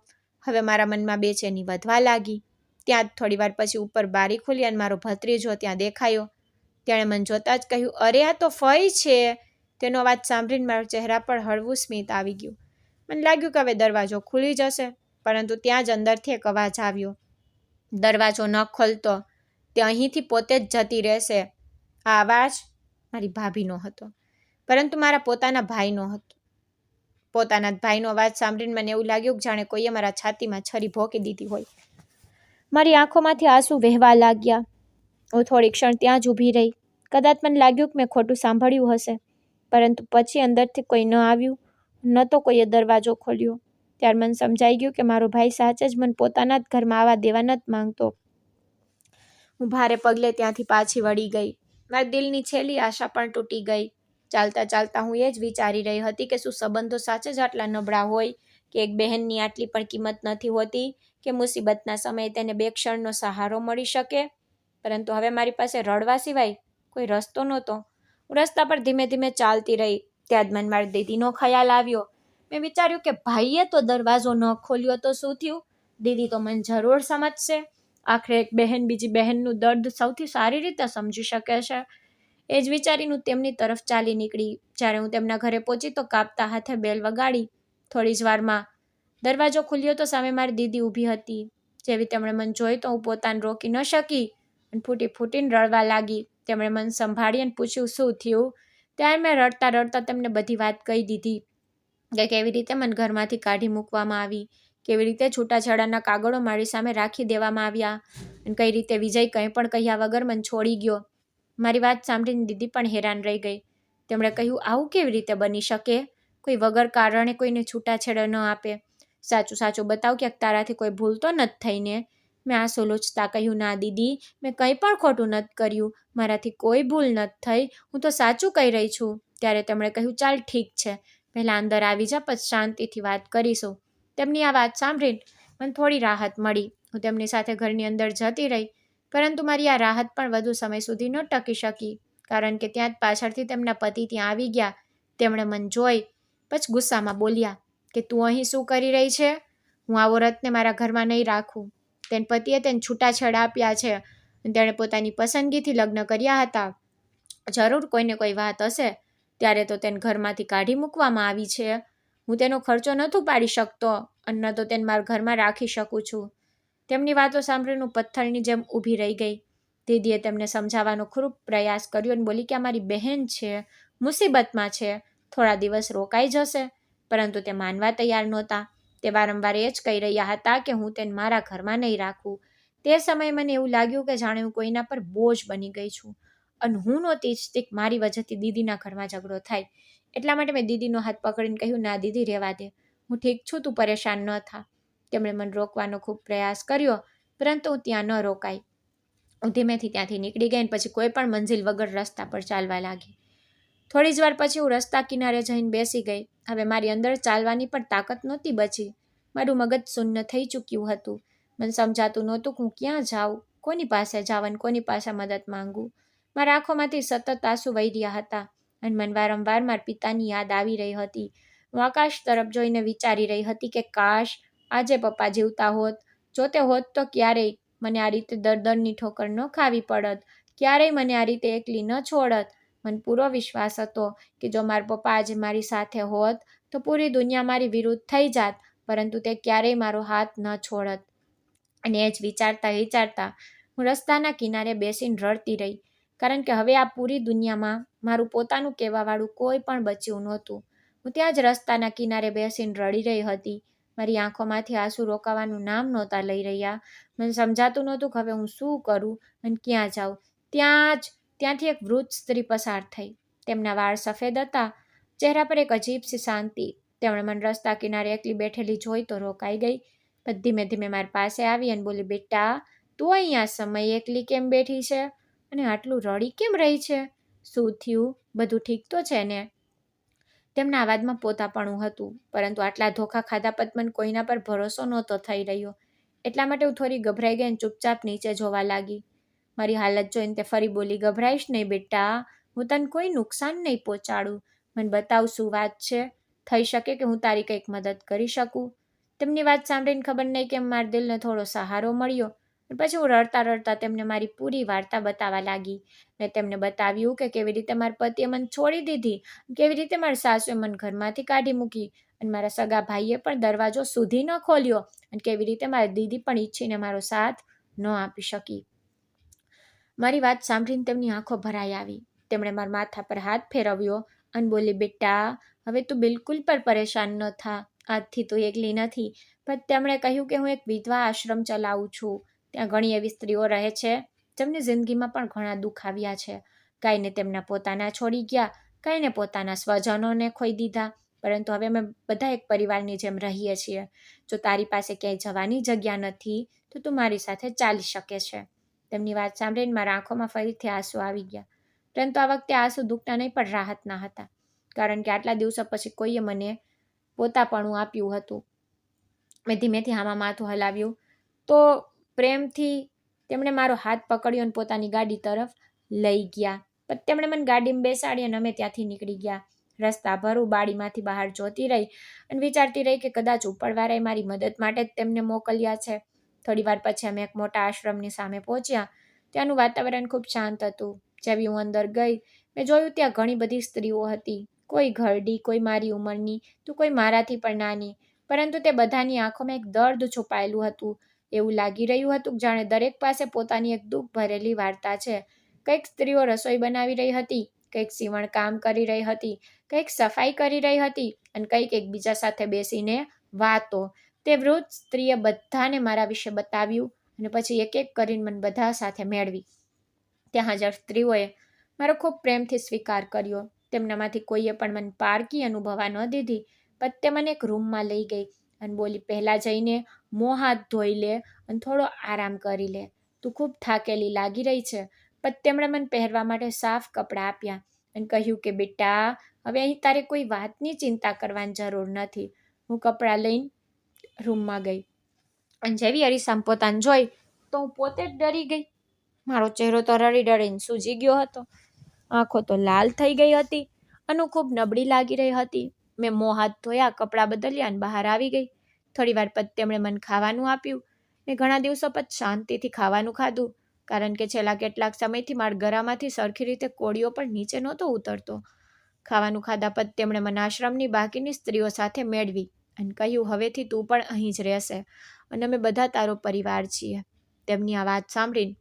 S1: હવે મારા મનમાં બેચેની વધવા લાગી. ત્યાં જ થોડી વાર પછી ઉપર બારી ખુલી અને મારો ભત્રીજો ત્યાં દેખાયો. તેણે મને જોતાં જ કહ્યું, અરે આ તો ફઈ છે. તેનો અવાજ સાંભળીને મારા ચહેરા પર હળવું સ્મિત આવી ગયું. મને લાગ્યું કે હવે દરવાજો ખુલી જશે, પરંતુ ત્યાં જ અંદરથી એક અવાજ આવ્યો, દરવાજો ન ખોલતો, તે અહીંથી પોતે જ જતી રહેશે. આ અવાજ મારી ભાભીનો હતો, પરંતુ મારા પોતાના ભાઈનો હતો. પોતાના ભાઈનો અવાજ સાંભળીને મને એવું લાગ્યું કે જાણે કોઈએ મારા છાતીમાં છરી ભોંકી દીધી હોય. મારી આંખોમાંથી આંસુ વહેવા લાગ્યા. હું થોડી ક્ષણ ત્યાં જ ઊભી રહી. કદાચ મને લાગ્યું કે મેં ખોટું સાંભળ્યું હશે, પરંતુ પછી અંદરથી કોઈ ન આવ્યું, ન તો કોઈએ દરવાજો ખોલ્યો. ત્યારે મને સમજાઈ ગયું કે મારો ભાઈ સાચે જ મને પોતાના જ ઘરમાં આવવા દેવા નથી માંગતો. હું ભારે પગલે ત્યાંથી પાછી વળી ગઈ. મારા દિલની છેલ્લી આશા પણ તૂટી ગઈ. ચાલતા ચાલતા હું એ જ વિચારી રહી હતી કે શું સંબંધો સાચે જ આટલા નબળા હોય, કે એક બહેનની આટલી પણ કિંમત નથી હોતી, કે મુસીબતના સમયે તેને બે ક્ષણનો સહારો મળી શકે. પરંતુ હવે મારી પાસે રડવા સિવાય કોઈ રસ્તો નહોતો. હું રસ્તા પર ધીમે ધીમે ચાલતી રહી. ત્યાં જ મને મારી દીદીનો ખ્યાલ આવ્યો. મેં વિચાર્યું કે ભાઈએ તો દરવાજો ન ખોલ્યો તો શું થયું, દીદી તો મને જરૂર સમજશે. આખરે એક બહેન બીજી બહેનનું દર્દ સૌથી સારી રીતે સમજી શકે છે. એ જ વિચારીને તેમની તરફ ચાલી નીકળી. જ્યારે હું તેમના ઘરે પહોંચી તો કાપતા હાથે બેલ વગાડી. થોડી જ વારમાં દરવાજો ખુલ્યો તો સામે મારી દીદી ઊભી હતી. જેવી તેમણે મને જોઈ તો હું પોતાને રોકી ન શકી અને ફૂટી ફૂટીને રડવા લાગી. તેમણે મને સંભાળી અને પૂછ્યું શું થયું. ત્યારે મેં રડતા રડતા તેમને બધી વાત કહી દીધી કે કેવી રીતે મને ઘરમાંથી કાઢી મૂકવામાં આવી, કેવી રીતે છૂટાછેડાના કાગળો મારી સામે રાખી દેવામાં આવ્યા અને કઈ રીતે વિજય કંઈ પણ કહ્યા વગર મને છોડી ગયો. મારી વાત સાંભળીને દીદી પણ હેરાન રહી ગઈ. તેમણે કહ્યું આવું કેવી રીતે બની શકે? કોઈ વગર કારણે કોઈને છૂટાછેડો ન આપે. સાચું સાચું બતાવ, ક્યાંક તારાથી કોઈ ભૂલ તો નથી થઈને? મેં આંસુ લૂછતા કહ્યું ના દીદી, મેં કંઈ પણ ખોટું નથી કર્યું, મારાથી કોઈ ભૂલ નથી થઈ, હું તો સાચું કહી રહી છું. ત્યારે તેમણે કહ્યું ચાલ ઠીક છે, પહેલાં અંદર આવી જા, પછી શાંતિથી વાત કરીશું. તેમની આ વાત સાંભળીને મને થોડી રાહત મળી. હું તેમની સાથે ઘરની અંદર જતી રહી, પરંતુ મારી આ રાહત પણ વધુ સમય સુધી ન ટકી શકી, કારણ કે ત્યાં જ પાછળથી તેમના પતિ ત્યાં આવી ગયા. તેમણે મને જોઈ પછી ગુસ્સામાં બોલ્યા કે તું અહીં શું કરી રહી છે? હું આ ઓરતને મારા ઘરમાં નહીં રાખું. તેને પતિએ તેને છૂટાછેડા આપ્યા છે અને તેણે પોતાની પસંદગીથી લગ્ન કર્યા હતા. જરૂર કોઈને કોઈ વાત હશે ત્યારે તો તેને ઘરમાંથી કાઢી મૂકવામાં આવી છે. હું તેનો ખર્ચો નહોતું પાડી શકતો અને ન તો તેને મારા ઘરમાં રાખી શકું છું. તેમની વાતો સાંભળીને પથ્થરની જેમ ઊભી રહી ગઈ. દીદીએ તેમને સમજાવવાનો ખૂબ પ્રયાસ કર્યો અને બોલી કે અમારી બહેન છે, મુસીબતમાં છે, થોડા દિવસ રોકાઈ જશે. પરંતુ તે માનવા તૈયાર નહોતા. તે વારંવાર એ જ કહી રહ્યા હતા કે હું તેને મારા ઘરમાં નહીં રાખું. તે સમયે મને એવું લાગ્યું કે જાણે હું કોઈના પર બોજ બની ગઈ છું અને હું નહોતી ઈચ્છતી કે મારી વજહથી દીદીના ઘરમાં ઝઘડો થાય. એટલા માટે મેં દીદીનો હાથ પકડીને કહ્યું ના દીદી રહેવા દે, હું ઠીક છું, તું પરેશાન ન થા. તેમણે મને રોકવાનો ખૂબ પ્રયાસ કર્યો, પરંતુ હું ત્યાં ન રોકાઈ. હું ધીમેથી ત્યાંથી નીકળી ગઈ અને પછી કોઈ પણ મંજિલ વગર રસ્તા પર ચાલવા લાગી. થોડી જ વાર પછી હું રસ્તા કિનારે જઈને બેસી ગઈ. હવે મારી અંદર ચાલવાની પણ તાકાત નહોતી બચી. મારું મગજ શૂન્ય થઈ ચૂક્યું હતું. મને સમજાતું નહોતું કે હું ક્યાં જાઉં, કોની પાસે જાઉં અને કોની પાસે મદદ માંગું. મારા આંખોમાંથી સતત આંસુ વહી રહ્યા હતા અને મને વારંવાર મારા પિતાની યાદ આવી રહી હતી. હું આકાશ તરફ જોઈને વિચારી રહી હતી કે કાશ આજે પપ્પા જીવતા હોત, જો તે હોત તો ક્યારેય મને આ રીતે દરની ઠોકર ન ખાવી પડત, ક્યારેય મને આ રીતે એકલી ન છોડત. મને પૂરો વિશ્વાસ હતો કે જો મારા પપ્પા આજે મારી સાથે હોત તો પૂરી દુનિયા મારી વિરુદ્ધ થઈ જાત, પરંતુ તે ક્યારેય મારો હાથ ન છોડત. અને એ જ વિચારતા હું રસ્તાના કિનારે બેસીને રડતી રહી, કારણ કે હવે આ પૂરી દુનિયામાં મારું પોતાનું કહેવાવાળું કોઈ પણ બચ્યું નહોતું. હું ત્યાં જ રસ્તાના કિનારે બેસીને રડી રહી હતી. મારી આંખોમાંથી આંસુ રોકાવાનું નામ નહોતા લઈ રહ્યા. મને સમજાતું નહોતું કે હવે હું શું કરું અને ક્યાં જાઉં. ત્યાંથી એક વૃદ્ધ સ્ત્રી પસાર થઈ. તેમના વાળ સફેદ હતા, ચહેરા પર એક અજીબસી શાંતિ. તેમણે મને રસ્તા કિનારે એકલી બેઠેલી જોઈ તો રોકાઈ ગઈ. પછી ધીમે ધીમે મારી પાસે આવી અને બોલી બેટા, તું અહીંયા સમય એકલી કેમ બેઠી છે અને આટલું રડી કેમ રહી છે? શું થયું? બધું ઠીક તો છે ને? તેમના અવાજમાં પોતાપણું હતું, પરંતુ આટલા ધોખા ખાધા પછી મને કોઈના પર ભરોસો નહોતો થઈ રહ્યો. એટલા માટે હું થોડી ગભરાઈ ગઈ અને ચૂપચાપ નીચે જોવા લાગી. મારી હાલત જોઈને તે ફરી બોલી ગભરાઈશ નહીં બેટા, હું તને કોઈ નુકસાન નહીં પહોંચાડું. મને બતાવ શું વાત છે, થઈ શકે કે હું તારી કંઈક મદદ કરી શકું. તેમની વાત સાંભળીને ખબર નહીં કે મારા દિલને થોડો સહારો મળ્યો. પછી હું રડતા રડતા તેમને મારી પૂરી વાર્તા બતાવવા લાગી. મેં તેમને બતાવ્યું કે કેવી રીતે મારા પતિએ મને છોડી દીધી, કેવી રીતે મારી સાસુએ મને ઘરમાંથી કાઢી મૂકી અને મારા સગા ભાઈએ પણ દરવાજો સુધી ન ખોલ્યો અને કેવી રીતે મારી દીદી પણ ઈચ્છીને મારો સાથ ન આપી શકી. મારી વાત સાંભળીને તેમની આંખો ભરાઈ આવી. તેમણે મારા માથા પર હાથ ફેરવ્યો અને બોલી બેટા, હવે તું બિલકુલ પણ પરેશાન ન થા, આજથી તું એકલી નથી. પણ તેમણે કહ્યું કે હું એક વિધવા આશ્રમ ચલાવું છું. ત્યાં ઘણી એવી સ્ત્રીઓ રહે છે જેમની જિંદગીમાં પણ ઘણા દુઃખ આવ્યા છે. કાંઈને તેમના પોતાના છોડી ગયા, કાંઈને પોતાના સ્વજનોને ખોઈ દીધા, પરંતુ હવે અમે બધા એક પરિવારની જેમ રહીએ છીએ. જો તારી પાસે ક્યાંય જવાની જગ્યા નથી તો તું મારી સાથે ચાલી શકે છે. તેમની વાત સાંભળીને મારા આંખોમાં ફરીથી આંસુ આવી ગયા, પરંતુ આ વખતે આંસુ દુઃખના નહીં પણ રાહતના હતા, કારણ કે આટલા દિવસો પછી કોઈએ મને પોતાપણું આપ્યું હતું. મેં ધીમેથી હામાં માથું હલાવ્યું તો પ્રેમથી તેમણે મારો હાથ પકડ્યો અને પોતાની ગાડી તરફ લઈ ગયા. પછી તેમણે મને ગાડીમાં બેસાડી અને અમે ત્યાંથી નીકળી ગયા. રસ્તા ભર હું બારીમાંથી બહાર જોતી રહી અને વિચારતી રહી કે કદાચ ઉપરવાળાએ મારી મદદ માટે જ તેમને મોકલ્યા છે. થોડીવાર પછી અમે એક મોટા આશ્રમની સામે પહોંચ્યા. ત્યાંનું વાતાવરણ ખૂબ શાંત હતું. જેવી હું અંદર ગઈ, મેં જોયું ત્યાં ઘણી બધી સ્ત્રીઓ હતી. કોઈ ઘરડી, કોઈ મારી ઉંમરની, તો કોઈ મારાથી પણ નાની. પરંતુ તે બધાની આંખોમાં એક દર્દ છુપાયેલું હતું. એવું લાગી રહ્યું હતું જાણે દરેક પાસે પોતાની એક દુઃખ ભરેલી વાર્તા છે. કંઈક સ્ત્રીઓ રસોઈ બનાવી રહી હતી, કંઈક સીવણ કામ કરી રહી હતી, કંઈક સફાઈ કરી રહી હતી અને કંઈક એકબીજા સાથે બેસીને વાતો. તે વૃદ્ધ સ્ત્રીએ બધાને મારા વિશે બતાવ્યું અને પછી એક એક કરીને મને બધા સાથે મેળવી. ત્યાં હાજર સ્ત્રીઓએ મારો ખૂબ પ્રેમથી સ્વીકાર કર્યો. તેમનામાંથી કોઈએ પણ મને પારકી અનુભવવા ન દીધી. પણ તે મને એક રૂમમાં લઈ ગઈ અને બોલી, પહેલાં જઈને મોં હાથ ધોઈ લે અને થોડો આરામ કરી લે. તું ખૂબ થાકેલી લાગી રહી છે. પણ તેમણે મને પહેરવા માટે સાફ કપડાં આપ્યા અને કહ્યું કે બેટા, હવે અહીં તારે કોઈ વાતની ચિંતા કરવાની જરૂર નથી. હું કપડાં લઈને રૂમમાં ગઈ અને જેવી અરીસામાં પોતાને જોઈ તો હું પોતે જ ડરી ગઈ. મારો ચહેરો તો રડી રડીને સૂજી ગયો હતો. આંખો તો લાલ થઈ ગઈ હતી અને હું ખૂબ નબળી લાગી રહી હતી. મેં મોં હાથ ધોયા, કપડાં બદલ્યા અને બહાર આવી ગઈ. થોડીવાર પછી તેમણે મને ખાવાનું આપ્યું. મેં ઘણા દિવસો પછી શાંતિથી ખાવાનું ખાધું, કારણ કે છેલ્લા કેટલાક સમયથી મારા ગળામાંથી સરખી રીતે કોળિયો પણ નીચે નહોતો ઉતરતો. ખાવાનું ખાધા પછી તેમણે મને આશ્રમની બાકીની સ્ત્રીઓ સાથે મેળવી અને કહ્યું, હવેથી તું પણ અહીં જ રહેશે અને અમે બધા તારો પરિવાર છીએ. તેમની આ વાત સાંભળીને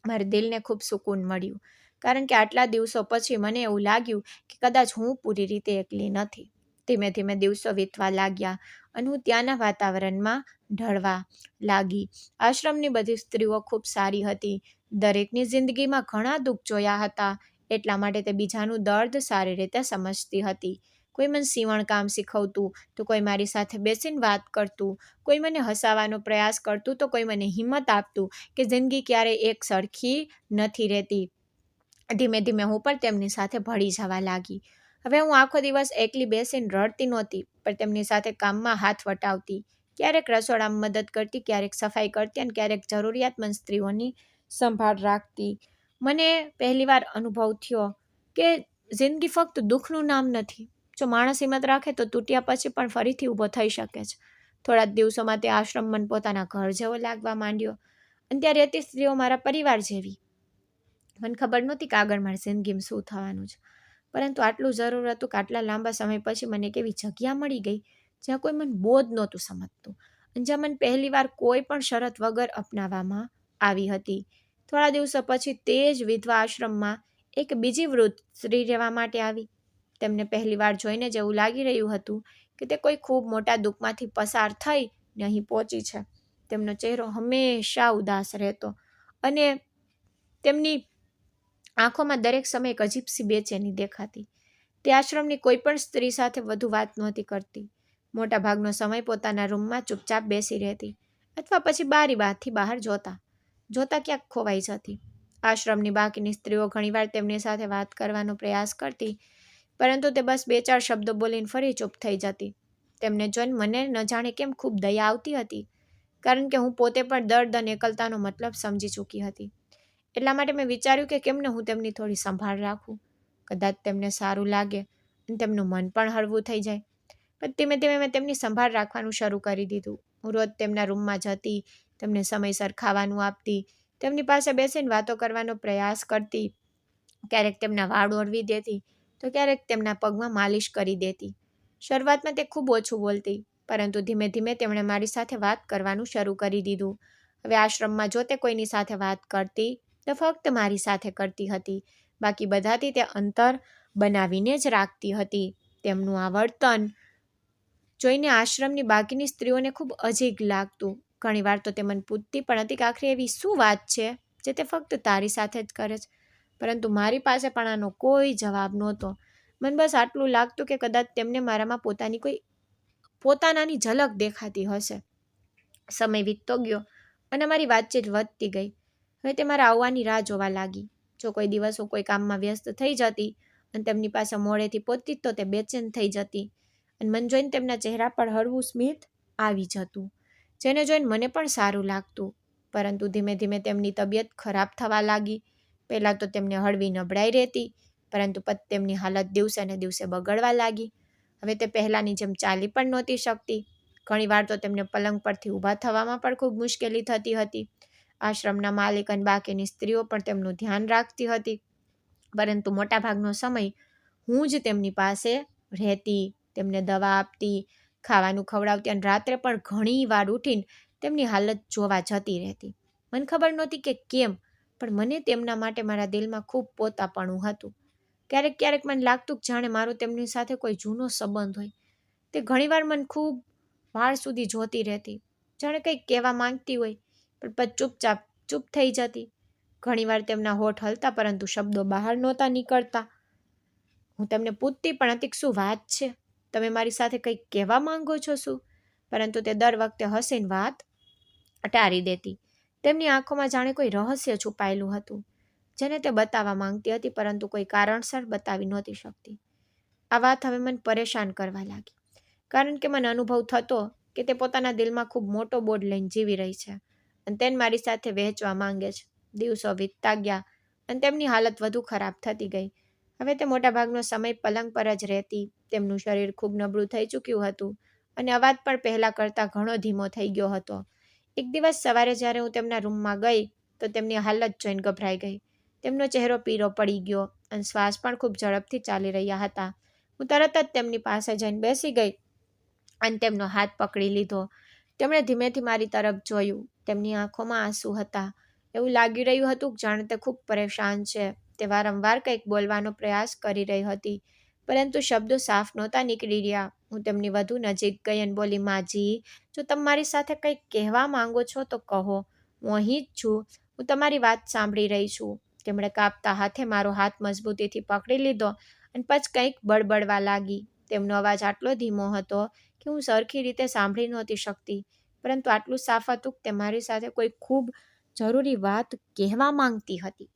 S1: મારા દિલને ખૂબ સુકૂન મળ્યું, કારણ કે આટલા દિવસો પછી મને એવું લાગ્યું કે કદાચ હું પૂરી રીતે એકલી નથી. ધીમે ધીમે દિવસો વીતવા લાગ્યા અને હું ત્યાંના વાતાવરણમાં ઢળવા લાગી. આશ્રમની બધી સ્ત્રીઓ ખૂબ સારી હતી. દરેકની જિંદગીમાં ઘણા દુઃખ જોયા હતા, એટલા માટે તે બીજાનું દર્દ સારી રીતે સમજતી હતી. કોઈ મને સીવણકામ શીખવતું, તો કોઈ મારી સાથે બેસીને વાત કરતું, કોઈ મને હસાવવાનો પ્રયાસ કરતું, તો કોઈ મને હિંમત આપતું કે જિંદગી ક્યારેય એક સરખી નથી રહેતી. ધીમે ધીમે હું પણ તેમની સાથે ભળી જવા લાગી. હવે હું આખો દિવસ એકલી બેસીને રડતી નહોતી, પણ તેમની સાથે કામમાં હાથ વટાવતી. ક્યારેક રસોડામાં મદદ કરતી, ક્યારેક સફાઈ કરતી અને ક્યારેક જરૂરિયાતમંદ સ્ત્રીઓની સંભાળ રાખતી. મને પહેલીવાર અનુભવ થયો કે જિંદગી ફક્ત દુઃખનું નામ નથી. જો માણસ હિંમત રાખે તો તૂટ્યા પછી પણ ફરીથી ઊભો થઈ શકે છે. થોડા જ દિવસોમાં તે આશ્રમ મને પોતાના ઘર જેવો લાગવા માંડ્યો અને ત્યાં રહેતી સ્ત્રીઓ મારા પરિવાર જેવી. મને ખબર નહોતી કે આગળ મારી જિંદગીમાં શું થવાનું છે, પરંતુ આટલું જરૂર હતું કે આટલા લાંબા સમય પછી મને એક એવી જગ્યા મળી ગઈ જ્યાં કોઈ મને બોધ નહોતું સમજતું અને જ્યાં મને પહેલીવાર કોઈ પણ શરત વગર અપનાવવામાં આવી હતી. થોડા દિવસો પછી તે જ વિધવા આશ્રમમાં એક બીજી વૃદ્ધ સ્ત્રી રહેવા માટે આવી. તેમને પહેલીવાર જોઈને જ એવું લાગી રહ્યું હતું કે તે કોઈ ખૂબ મોટા દુઃખમાંથી પસાર થઈને અહીં પહોંચી છે. તેમનો ચહેરો હંમેશા ઉદાસ રહેતો અને તેમની આંખોમાં દરેક સમયે એક અજીબસી બેચેની દેખાતી. તે આશ્રમની કોઈ પણ સ્ત્રી સાથે વધુ વાત નહોતી કરતી. મોટા ભાગનો સમય પોતાના રૂમમાં ચૂપચાપ બેસી રહેતી અથવા પછી બારીમાંથી બહાર જોતા ક્યાંક ખોવાઈ જતી. આશ્રમની બાકીની સ્ત્રીઓ ઘણીવાર તેમની સાથે વાત કરવાનો પ્રયાસ કરતી, પરંતુ તે બસ 2-4 શબ્દો બોલીને ફરી ચૂપ થઈ જતી. તેમને જોઈને મને ન જાણે કેમ ખૂબ દયા આવતી હતી, કારણ કે હું પોતે પણ દર્દ અને એકલતાનો મતલબ સમજી ચૂકી હતી. એટલા માટે મેં વિચાર્યું કે કેમ ન હું તેમની થોડી સંભાળ રાખું. કદાચ તેમને સારું લાગે અને તેમનું મન પણ હળવું થઈ જાય. પણ ધીમે ધીમે મેં તેમની સંભાળ રાખવાનું શરૂ કરી દીધું. હું રોજ તેમના રૂમમાં જતી, તેમને સમયસર ખાવાનું આપતી, તેમની પાસે બેસીને વાતો કરવાનો પ્રયાસ કરતી. ક્યારેક તેમના વાળ ઓળવી દેતી, તો ક્યારેક તેમના પગમાં માલિશ કરી દેતી. શરૂઆતમાં તે ખૂબ ઓછું બોલતી, પરંતુ ધીમે ધીમે તેમણે મારી સાથે વાત કરવાનું શરૂ કરી દીધું. હવે આશ્રમમાં જો તે કોઈની સાથે વાત કરતી તો ફક્ત મારી સાથે કરતી હતી. બાકી બધાથી તે અંતર બનાવીને જ રાખતી હતી. તેમનું આ વર્તન જોઈને આશ્રમની બાકીની સ્ત્રીઓને ખૂબ અજીબ લાગતું. ઘણીવાર તો તે મને પૂછતી પણ હતી કે આખરે એવી શું વાત છે જે તે ફક્ત તારી સાથે જ કરે છે. પરંતુ મારી પાસે પણ આનો કોઈ જવાબ નહોતો. મને બસ આટલું લાગતું કે કદાચ તેમને મારામાં પોતાનાની ઝલક દેખાતી હશે. સમય વીતતો ગયો અને મારી વાતચીત વધતી ગઈ. હવે તે મારા આવવાની રાહ જોવા લાગી. જો કોઈ દિવસ હું કોઈ કામમાં વ્યસ્ત થઈ જતી અને તેમની પાસે મોડેથી પહોંચતી તો તે બેચેન થઈ જતી અને મને જોઈને તેમના ચહેરા પર હળવું સ્મિત આવી જતું, જેને જોઈને મને પણ સારું લાગતું. પરંતુ ધીમે ધીમે તેમની તબિયત ખરાબ થવા લાગી. પહેલાં તો તેમને હળવી નબળાઈ રહેતી, પરંતુ પછી તેમની હાલત દિવસે ને દિવસે બગડવા લાગી. હવે તે પહેલાંની જેમ ચાલી પણ નહોતી શકતી. ઘણીવાર તો તેમને પલંગ પરથી ઊભા થવામાં પણ ખૂબ મુશ્કેલી થતી હતી. આશ્રમના માલિક અને બાકીની સ્ત્રીઓ પણ તેમનું ધ્યાન રાખતી હતી, પરંતુ મોટાભાગનો સમય હું જ તેમની પાસે રહેતી, તેમને દવા આપતી, ખાવાનું ખવડાવતી અને રાત્રે પણ ઘણી વાર ઉઠીને તેમની હાલત જોવા જતી રહેતી. મને ખબર નહોતી કે કેમ, પણ મને તેમના માટે મારા દિલમાં ખૂબ પોતાપણું હતું. ક્યારેક મને લાગતું કે જાણે મારો તેમની સાથે કોઈ જૂનો સંબંધ હોય. તે ઘણીવાર મને ખૂબ વાર સુધી જોતી રહેતી, જાણે કંઈક કહેવા માંગતી હોય, પણ પછી ચૂપ થઈ જતી. ઘણીવાર તેમના હોઠ હલતા, પરંતુ શબ્દો બહાર નહોતા નીકળતા. હું તેમને પૂછતી પણ હતી કે શું વાત છે, તમે મારી સાથે કંઈક કહેવા માંગો છો શું? પરંતુ તે દર વખતે હસીને વાત ટાળી દેતી. તેમની આંખોમાં જાણે કોઈ રહસ્ય છુપાયેલું હતું, જેને તે બતાવવા માંગતી હતી, પરંતુ કોઈ કારણસર બતાવી નહોતી શકતી. આ વાત હવે મને પરેશાન કરવા લાગી, કારણ કે મને અનુભવ થતો કે તે પોતાના દિલમાં ખૂબ મોટો બોજ લઈને જીવી રહી છે અને તેને મારી સાથે વહેંચવા માંગે છે. દિવસો વીતતા ગયા અને તેમની હાલત વધુ ખરાબ થતી ગઈ. હવે તે મોટાભાગનો સમય પલંગ પર જ રહેતી. તેમનું શરીર ખૂબ નબળું થઈ ચૂક્યું હતું અને અવાજ પણ પહેલાં કરતાં ઘણો ધીમો થઈ ગયો હતો. એક દિવસ સવારે જ્યારે હું તેમના રૂમમાં ગઈ તો તેમની હાલત જોઈને ગભરાઈ ગઈ. તેમનો ચહેરો પીળો પડી ગયો અને શ્વાસ પણ ખૂબ ઝડપથી ચાલી રહ્યા હતા. હું તરત જ તેમની પાસે જઈને બેસી ગઈ અને તેમનો હાથ પકડી લીધો. તેમણે ધીમેથી મારી તરફ જોયું. તેમની આંખોમાં આંસુ હતા. એવું લાગી રહ્યું હતું કે જાણે તે ખૂબ પરેશાન છે. તે વારંવાર કંઈક બોલવાનો પ્રયાસ કરી રહી હતી, પરંતુ શબ્દો સાફ નહોતા નીકળી રહ્યા. હું તેમની વધુ નજીક ગઈ અને બોલી, માજી, જો તમે મારી સાથે કંઈક કહેવા માંગો છો તો કહો. હું અહીં જ છું. હું તમારી વાત સાંભળી રહી છું. તેમણે કાપતા હાથે મારો હાથ મજબૂતીથી પકડી લીધો અને પછી કંઈક બળબડવા લાગી. તેમનો અવાજ આટલો ધીમો હતો કે હું સરખી રીતે સાંભળી નહોતી શકતી, પરંતુ આટલું સાફ હતું કે તે મારી સાથે કોઈ ખૂબ જરૂરી વાત કહેવા માંગતી હતી.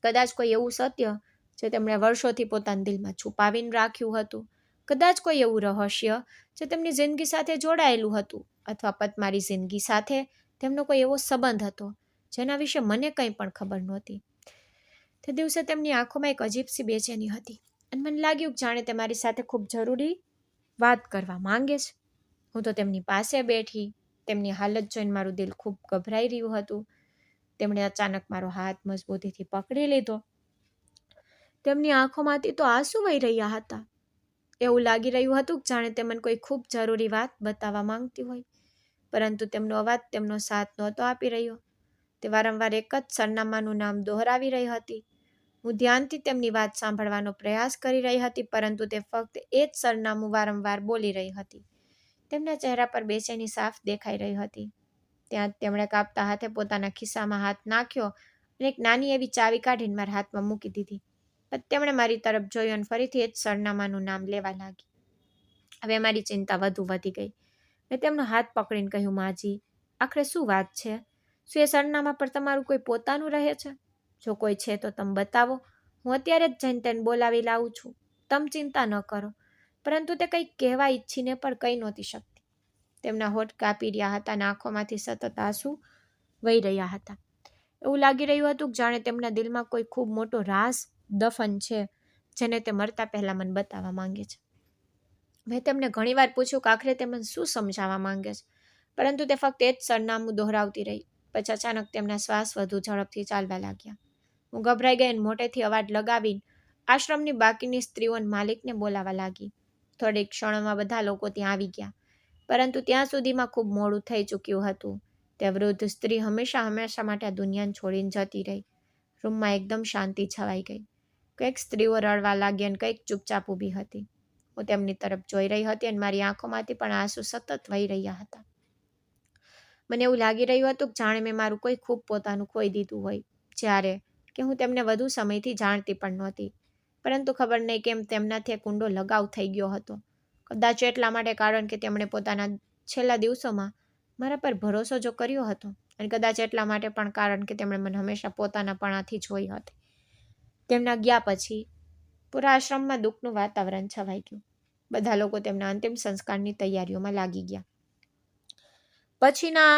S1: કદાચ કોઈ એવું સત્ય જે તેમણે વર્ષોથી પોતાના દિલમાં છુપાવીને રાખ્યું હતું. કદાચ કોઈ એવું રહસ્ય જે તેમની જિંદગી સાથે જોડાયેલું હતું, અથવા મારી જિંદગી સાથે તેમનો કોઈ એવો સંબંધ હતો જેના વિશે મને કંઈ પણ ખબર નહોતી. તે દિવસે તેમની આંખોમાં એક અજીબસી બેચેની હતી અને મને લાગ્યું કે જાણે તે મારી સાથે ખૂબ જરૂરી વાત કરવા માંગે છે. હું તો તેમની પાસે બેઠી. તેમની હાલત જોઈને મારું દિલ ખૂબ ગભરાઈ રહ્યું હતું. તેમણે અચાનક મારો હાથ મજબૂતીથી પકડી લીધો. તેમની આંખોમાંથી તો આંસુ વહી રહ્યા હતા. એવું લાગી રહ્યું હતું કે જાણે તે મને કોઈ ખૂબ જરૂરી વાત બતાવવા માંગતી હોય, પરંતુ તેમનો અવાજ તેમનો સાથ નહોતો આપી રહ્યો. તે વારંવાર એક જ સરનામાનું નામ દોહરાવી રહી હતી. હું ધ્યાનથી તેમની વાત સાંભળવાનો પ્રયાસ કરી રહી હતી, પરંતુ તે ફક્ત એ જ સરનામું વારંવાર બોલી રહી હતી. તેમના ચહેરા પર બેચેની સાફ દેખાઈ રહી હતી. ત્યાં તેમણે કાપતા હાથે પોતાના ખિસ્સામાં હાથ નાખ્યો અને એક નાની એવી ચાવી કાઢીને મારા હાથમાં મૂકી દીધી. પછી તેમણે મારી તરફ જોયું અને ફરીથી એ જ સરનામાનું નામ લેવા લાગી. હવે મારી ચિંતા વધુ વધી ગઈ. મેં તેમનો હાથ પકડીને કહ્યું, માજી, આખરે શું વાત છે? શું એ સરનામા પર તમારું કોઈ પોતાનું રહે છે? જો કોઈ છે તો તમે બતાવો. હું અત્યારે જ જઈને તેને બોલાવી લાવું છું. તમે ચિંતા ન કરો. પરંતુ તે કંઈક કહેવા ઈચ્છીને પણ કહી નહોતી શકતી. તેમના હોઠ કાપી રહ્યા હતા અને આંખોમાંથી સતત આંસુ વહી રહ્યા હતા. એવું લાગી રહ્યું હતું કે જાણે તેમના દિલમાં કોઈ ખૂબ મોટો રાઝ દફન છે, જેને તે મરતા પહેલા મને બતાવવા માંગે છે. મેં તેમને ઘણીવાર પૂછ્યું કે આખરે તે મને શું સમજાવવા માંગે છે, પરંતુ તે ફક્ત એ જ સરનામું દોહરાવતી રહી. પછી અચાનક તેમના શ્વાસ વધુ ઝડપથી ચાલવા લાગ્યા. હું ગભરાઈ ગઈ અને મોટેથી અવાજ લગાવીને આશ્રમની બાકીની સ્ત્રીઓ અને માલિકને બોલાવવા લાગી. થોડીક ક્ષણોમાં બધા લોકો ત્યાં આવી ગયા, પરંતુ ત્યાં સુધીમાં ખૂબ મોડું થઈ ચૂક્યું હતું. તે વૃદ્ધ સ્ત્રી હંમેશા માટે આ દુનિયાને છોડીને જતી રહી. રૂમમાં એકદમ શાંતિ છવાઈ ગઈ. કંઈક સ્ત્રીઓ રડવા લાગી અને કંઈક ચૂપચાપ ઊભી હતી. હું તેમની તરફ જોઈ રહી હતી અને મારી આંખોમાંથી પણ આંસુ સતત વહી રહ્યા હતા. મને એવું લાગી રહ્યું હતું કે જાણે મેં મારું કોઈ ખૂબ પોતાનું ખોઈ દીધું હોય, જ્યારે કે હું તેમને વધુ સમયથી જાણતી પણ નહોતી. પરંતુ ખબર નહીં કેમ તેમનાથી એક ઊંડો લગાવ થઈ ગયો હતો. કદાચ એટલા માટે કારણ કે તેમણે પોતાના છેલ્લા દિવસોમાં મારા પર ભરોસો જો કર્યો હતો, અને કદાચ એટલા માટે પણ કારણ કે તેમણે મને હંમેશા પોતાનાપણાથી જોઈ હતી. તેમના ગયા પછી પૂરા આશ્રમમાં દુઃખનું વાતાવરણ છવાઈ ગયું. બધા લોકો તેમના અંતિમ સંસ્કારની તૈયારીઓમાં લાગી ગયા. પછીના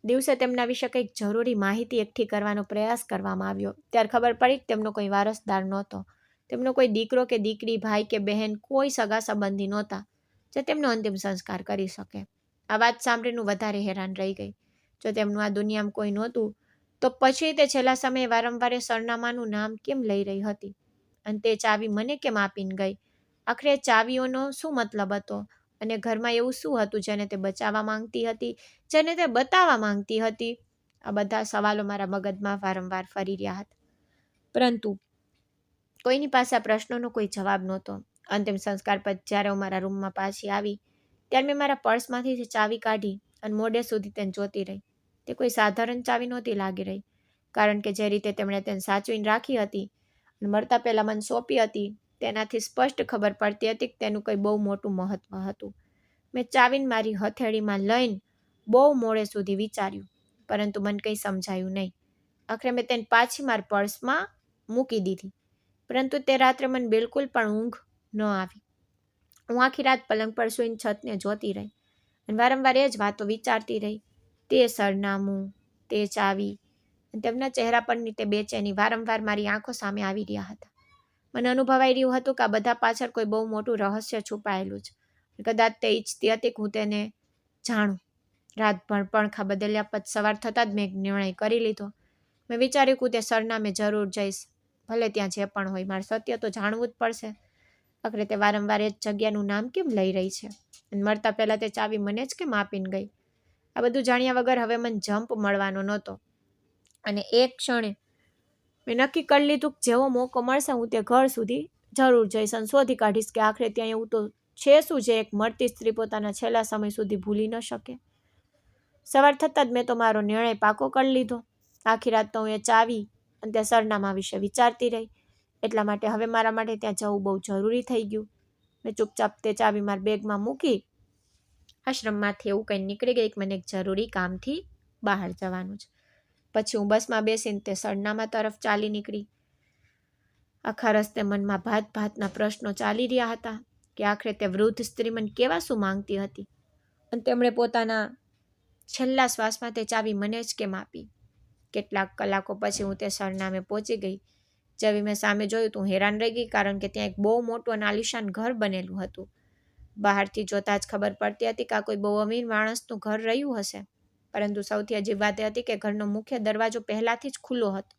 S1: દિવસે તેમના વિશે કંઈક જરૂરી માહિતી એકઠી કરવાનો પ્રયાસ કરવામાં આવ્યો. ત્યારે ખબર પડી કે તેમનો કોઈ વારસદાર નહોતો. તેમનો કોઈ દીકરો કે દીકરી, ભાઈ કે બહેન, કોઈ સગા સંબંધી નહોતા જે તેમનો અંતિમ સંસ્કાર કરી શકે.
S2: આ વાત સાંભળીને વધારે હેરાન રહી ગઈ. જો તેમનું આ દુનિયામાં કોઈ નહોતું તો પછી તે છેલ્લા સમયે વારંવાર સરનામાનું નામ કેમ લઈ રહી હતી અને તે ચાવી મને કેમ આપીને ગઈ? આખરે ચાવીઓનો શું મતલબ હતો અને ઘરમાં એવું શું હતું જેને તે બચાવવા માંગતી હતી, જેને તે બતાવવા માંગતી હતી? આ બધા સવાલો મારા મગજમાં વારંવાર ફરી રહ્યા હતા, પરંતુ કોઈની પાસે આ પ્રશ્નોનો કોઈ જવાબ નહોતો. અંતિમ સંસ્કાર પછી જ્યારે હું મારા રૂમમાં પાછી આવી ત્યારે મેં મારા પર્સમાંથી ચાવી કાઢી અને મોડે સુધી તેને જોતી રહી. તે કોઈ સાધારણ ચાવી નહોતી લાગી રહી, કારણ કે જે રીતે તેમણે તેને સાચવીને રાખી હતી અને મરતા પહેલાં મને સોંપી હતી તેનાથી સ્પષ્ટ ખબર પડતી હતી કે તેનું કંઈ બહુ મોટું મહત્વ હતું. મેં ચાવીને મારી હથેળીમાં લઈને બહુ મોડે સુધી વિચાર્યું, પરંતુ મને કંઈ સમજાયું નહીં. આખરે મેં તેને પાછી મારા પર્સમાં મૂકી દીધી, પરંતુ તે રાત્રે મને બિલકુલ પણ ઊંઘ ન આવી. હું આખી રાત પલંગ પર સૂઈને છતને જોતી રહી અને વારંવાર એ જ વાતો વિચારતી રહી. તે સરનામું, તે ચાવી અને તેમના ચહેરા પરની તે બેચેની વારંવાર મારી આંખો સામે આવી રહ્યા હતા. મને અનુભવાઈ રહ્યું હતું કે આ બધા પાછળ કોઈ બહુ મોટું રહસ્ય છુપાયેલું છે. કદાચ તે ઈચ્છતી હતી કે હું તેને જાણું. રાતભર પંખા બદલ્યા પછી સવાર થતાં જ મેં નિર્ણય કરી લીધો. મેં વિચાર્યું કે હું તે સરનામે જરૂર જઈશ, ભલે ત્યાં જે પણ હોય. મારે સત્ય તો જાણવું જ પડશે. આખરે તે વારંવાર એ જ જગ્યાનું નામ કેમ લઈ રહી છે અને મરતા પહેલાં તે ચાવી મને જ કેમ આપીને ગઈ? આ બધું જાણ્યા વગર હવે મને જમ્પ મળવાનો નહોતો અને એક ક્ષણે મેં નક્કી કરી લીધું કે જેવો મોકો મળશે હું તે ઘર સુધી જરૂર જઈશ અને શોધી કાઢીશ કે આખરે ત્યાં એવું તો છે શું જે એક મરતી સ્ત્રી પોતાના છેલ્લા સમય સુધી ભૂલી ન શકે. સવાર થતાં જ મેં તો મારો નિર્ણય પાકો કરી લીધો. આખી રાત તો હું એ ચાવી અને તે સરનામા વિશે વિચારતી રહી. એટલા માટે હવે મારા માટે ત્યાં જવું બહુ જરૂરી થઈ ગયું. મેં ચૂપચાપ તે ચાવી મારા બેગમાં મૂકી આશ્રમમાંથી એવું કંઈ નીકળી ગઈ કે મને એક જરૂરી કામથી બહાર જવાનું છે. પછી હું બસમાં બેસીને તે સરનામા તરફ ચાલી નીકળી. આખા રસ્તે મનમાં ભાતના પ્રશ્નો ચાલી રહ્યા હતા કે આખરે તે વૃદ્ધ સ્ત્રી મને કેવા શું માંગતી હતી અને તેમણે પોતાના છેલ્લા શ્વાસમાં તે ચાવી મને જ કેમ આપી? કેટલાક કલાકો પછી હું તે સરનામે પહોંચી ગઈ. જેવી મેં સામે જોયું તો હું હેરાન રહી ગઈ, કારણ કે ત્યાં એક બહુ મોટું અને આલિશાન ઘર બનેલું હતું. બહારથી જોતાં જ ખબર પડતી હતી કે આ કોઈ બહુ અમીર માણસનું ઘર રહ્યું હશે, પરંતુ સૌથી અજીબ વાત એ હતી કે ઘરનો મુખ્ય દરવાજો પહેલાથી જ ખુલ્લો હતો.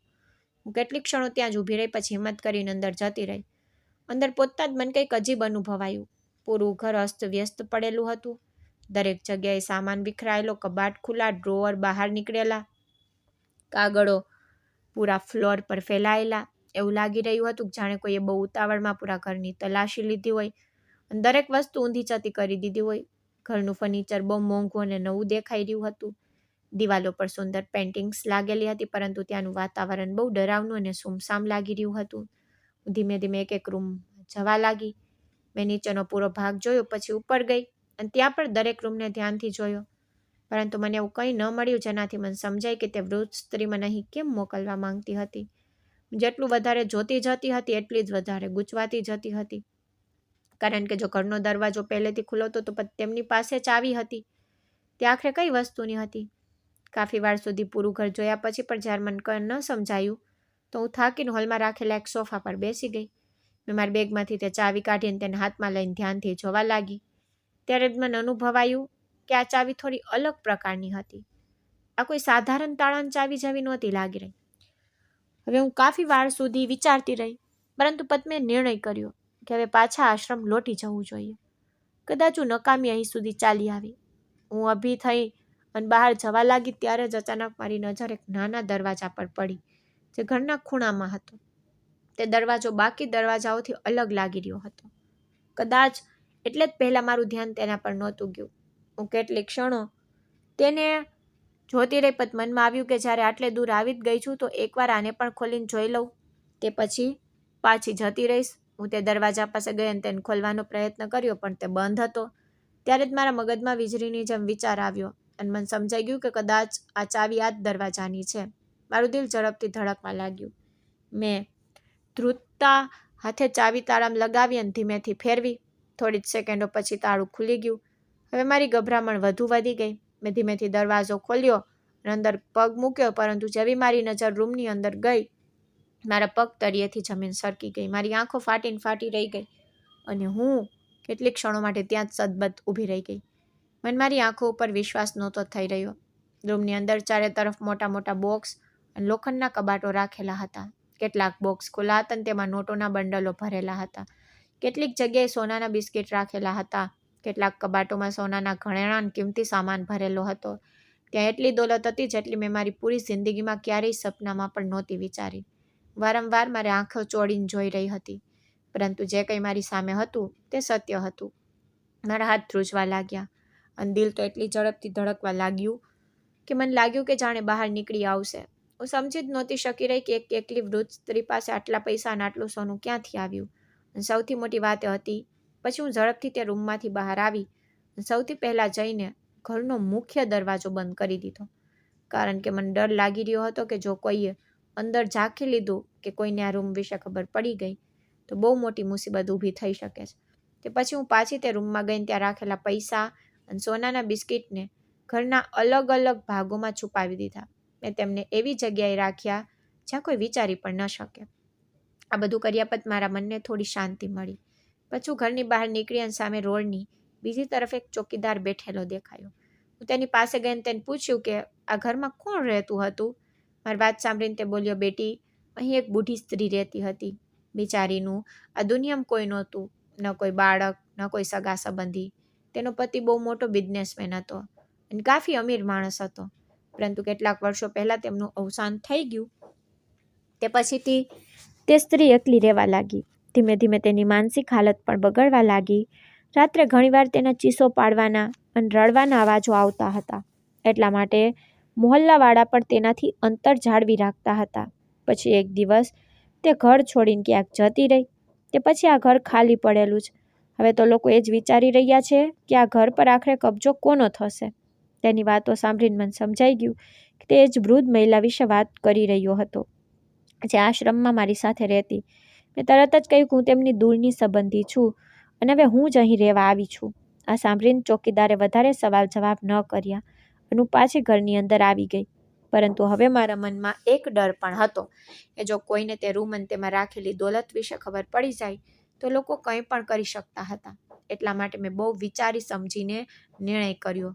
S2: હું કેટલીક ક્ષણો ત્યાં જ ઊભી રહી, પછી હિંમત કરીને અંદર જતી રહી. અંદર પહોંચતાં જ મને કંઈક અજીબ અનુભવાયું. પૂરું ઘર અસ્તવ્યસ્ત પડેલું હતું. દરેક જગ્યાએ સામાન વિખરાયેલો, કબાટ ખુલ્લા, ડ્રોવર બહાર નીકળેલા, કાગળો પૂરા ફ્લોર પર ફેલાયેલા. એવું લાગી રહ્યું હતું કે જાણે કોઈએ બહુ ઉતાવળમાં પૂરા ઘરની તલાશી લીધી હોય અને દરેક વસ્તુ ઊંધી ચતી કરી દીધી હોય. ઘરનું ફર્નિચર બહુ મોંઘું અને નવું દેખાઈ રહ્યું હતું. દિવાલો પર સુંદર પેઇન્ટિંગ્સ લાગેલી હતી, પરંતુ ત્યાંનું વાતાવરણ બહુ ડરાવનું અને સુમસામ લાગી રહ્યું હતું. હું ધીમે ધીમે એક રૂમ જવા લાગી. મેં નીચેનો પૂરો ભાગ જોયો, પછી ઉપર ગઈ અને ત્યાં પણ દરેક રૂમને ધ્યાનથી જોયો, પરંતુ મને એવું કંઈ ન મળ્યું જેનાથી મને સમજાય કે તે વૃદ્ધ સ્ત્રી મને અહીં કેમ મોકલવા માંગતી હતી. જેટલું વધારે જોતી જતી હતી એટલી જ વધારે ગૂંચવાતી જતી હતી, કારણ કે જો ઘરનો દરવાજો પહેલેથી ખુલ્લો હતો તો તેમની પાસે ચાવી હતી. તે આખરે કઈ વસ્તુની હતી? કાફી વાર સુધી પૂરું ઘર જોયા પછી પણ જ્યારે મને ન સમજાયું તો હું થાકીને હોલમાં રાખેલા એક સોફા પર બેસી ગઈ. મેં મારી બેગમાંથી તે ચાવી કાઢીને તેને હાથમાં લઈને ધ્યાનથી જોવા લાગી. ત્યારે જ મને અનુભવાયું કે આ ચાવી થોડી અલગ પ્રકારની હતી. આ કોઈ સાધારણ તાળાની ચાવી જેવી નહોતી લાગી રહી. હવે હું કાફી વાર સુધી વિચારતી રહી, પરંતુ પછી મેં નિર્ણય કર્યો કે હવે પાછા આશ્રમ લોટી જવું જોઈએ. કદાચ હું નકામી અહીં સુધી ચાલી આવી. હું ઊભી થઈ અને બહાર જવા લાગી ત્યારે જ અચાનક મારી નજર એક નાના દરવાજા પર પડી, જે ઘરના ખૂણામાં હતો. તે દરવાજો બાકી દરવાજાઓથી અલગ લાગી રહ્યો હતો. કદાચ એટલે જ પહેલાં મારું ધ્યાન તેના પર નહોતું ગયું. હું કેટલીક ક્ષણો તેને જોતી રહી, પછી મનમાં આવ્યું કે જ્યારે આટલે દૂર આવી જ ગઈ છું તો એકવાર આને પણ ખોલીને જોઈ લઉં, તે પછી પાછી જતી રહીશ. હું તે દરવાજા પાસે ગઈ અને તેને ખોલવાનો પ્રયત્ન કર્યો, પણ તે બંધ હતો. ત્યારે જ મારા મગજમાં વીજળીની જેમ વિચાર આવ્યો અને મને સમજાઈ ગયું કે કદાચ આ ચાવી આ જ દરવાજાની છે. મારું દિલ ઝડપથી ધડકવા લાગ્યું. મેં ધ્રુજતા હાથે ચાવી તાળામાં લગાવી અને ધીમેથી ફેરવી. થોડી જ સેકન્ડો પછી તાળું ખુલી ગયું. હવે મારી ગભરામણ વધુ વધી ગઈ. મેં ધીમેથી દરવાજો ખોલ્યો અને અંદર પગ મૂક્યો, પરંતુ જેવી મારી નજર રૂમની અંદર ગઈ, મારા પગ તળિયેથી જમીન સરકી ગઈ. મારી આંખો ફાટી રહી ગઈ અને હું કેટલીક ક્ષણો માટે ત્યાં જ સદબદ ઊભી રહી ગઈ. મને મારી આંખો ઉપર વિશ્વાસ નહોતો થઈ રહ્યો. રૂમની અંદર ચારે તરફ મોટા મોટા બોક્સ અને લોખંડના કબાટો રાખેલા હતા. કેટલાક બોક્સ ખુલ્લા હતા અને તેમાં નોટોના બંડલો ભરેલા હતા. કેટલીક જગ્યાએ સોનાના બિસ્કિટ રાખેલા હતા. કેટલાક કબાટોમાં સોનાના ઘરેણાં અને કિંમતી સામાન ભરેલો હતો. ત્યાં એટલી દોલત હતી જેટલી મેં મારી પૂરી જિંદગીમાં ક્યારેય સપનામાં પણ નહોતી વિચારી. વારંવાર મારી આંખો ચોળીને જોઈ રહી હતી, પરંતુ જે કંઈ મારી સામે હતું તે સત્ય હતું. મારા હાથ ધ્રુજવા લાગ્યા અને દિલ તો એટલી ઝડપથી ધડકવા લાગ્યું કે મને લાગ્યું કે જાણે બહાર નીકળી આવશે. હું સમજી જ નહોતી શકી રહી કે એક એકલી વૃદ્ધ સ્ત્રી પાસે આટલા પૈસા અને આટલું સોનું ક્યાંથી આવ્યું. અને સૌથી મોટી વાત એ હતી, પછી હું ઝડપથી તે રૂમમાંથી બહાર આવી અને સૌથી પહેલાં જઈને ઘરનો મુખ્ય દરવાજો બંધ કરી દીધો, કારણ કે મને ડર લાગી રહ્યો હતો કે જો કોઈએ અંદર ઝાંખી લીધું કે કોઈને આ રૂમ વિશે ખબર પડી ગઈ તો બહુ મોટી મુસીબત ઊભી થઈ શકે છે. તે પછી હું પાછી તે રૂમમાં ગઈને ત્યાં રાખેલા પૈસા અને સોનાના બિસ્કિટને ઘરના અલગ અલગ ભાગોમાં છુપાવી દીધા. મેં તેમને એવી જગ્યાએ રાખ્યા જ્યાં કોઈ વિચારી પણ ન શકે. આ બધું કર્યા પછી મારા મનને થોડી શાંતિ મળી. પછી હું ઘરની બહાર નીકળી અને સામે રોડની બીજી તરફ એક ચોકીદાર બેઠેલો દેખાયો. હું તેની પાસે ગઈને તેને પૂછ્યું કે આ ઘરમાં કોણ રહેતું હતું. મારી વાત સાંભળીને તે બોલ્યો, બેટી, અહીં એક બૂઢી સ્ત્રી રહેતી હતી. બિચારીનું આ દુનિયામાં કોઈ નહોતું, ન કોઈ બાળક, ન કોઈ સગા સંબંધી. તેનો પતિ બહુ મોટો બિઝનેસમેન હતો અને કાફી અમીર માણસ હતો, પરંતુ કેટલાક વર્ષો પહેલાં તેમનું અવસાન થઈ ગયું. તે પછીથી તે સ્ત્રી એકલી રહેવા લાગી. ધીમે ધીમે તેની માનસિક હાલત પણ બગડવા લાગી. રાત્રે ઘણીવાર તેના ચીસો પાડવાના અને રડવાના અવાજો આવતા હતા. એટલા માટે મોહલ્લાવાળા પણ તેનાથી અંતર જાળવી રાખતા હતા. પછી એક દિવસ તે ઘર છોડીને ક્યાંક જતી રહી. તે પછી આ ઘર ખાલી પડેલું છે. હવે તો લોકો એ જ વિચારી રહ્યા છે કે આ ઘર પર આખરે કબજો કોનો થશે. તેની વાતો સાંભળીને મને સમજાઈ ગયું કે તે જ વૃદ્ધ મહિલા વિશે વાત કરી રહ્યો હતો, જે આશ્રમમાં મારી સાથે રહેતી. મેં તરત જ કહ્યું કે હું તેમની દૂરની સંબંધી છું અને હવે હું જ અહીં રહેવા આવી છું. આ સાંભળીને ચોકીદારે વધારે સવાલ જવાબ ન કર્યા અને હું પાછી ઘરની અંદર આવી ગઈ. પરંતુ હવે મારા મનમાં એક ડર પણ હતો કે જો કોઈને તે રૂમ અને તેમાં રાખેલી દોલત વિશે ખબર પડી જાય તો લોકો કંઈ પણ કરી શકતા હતા. એટલા માટે મેં બહુ વિચારી સમજીને નિર્ણય કર્યો.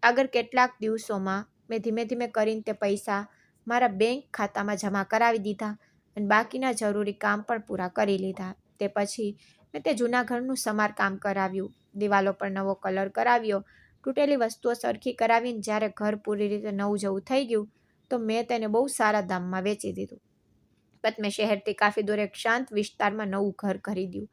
S2: આગળ કેટલાક દિવસોમાં મેં ધીમે ધીમે કરીને તે પૈસા મારા બેંક ખાતામાં જમા કરાવી દીધા અને બાકીના જરૂરી કામ પણ પૂરા કરી લીધા. તે પછી મેં તે જૂના ઘરનું સમારકામ કરાવ્યું, દિવાલો પર નવો કલર કરાવ્યો, તૂટેલી વસ્તુઓ સરખી કરાવીને જ્યારે ઘર પૂરી રીતે નવું જેવું થઈ ગયું તો મેં તેને બહુ સારા દામમાં વેચી દીધું. પછી મેં શહેરથી કાફી દૂર એક શાંત વિસ્તારમાં નવું ઘર ખરીદ્યું.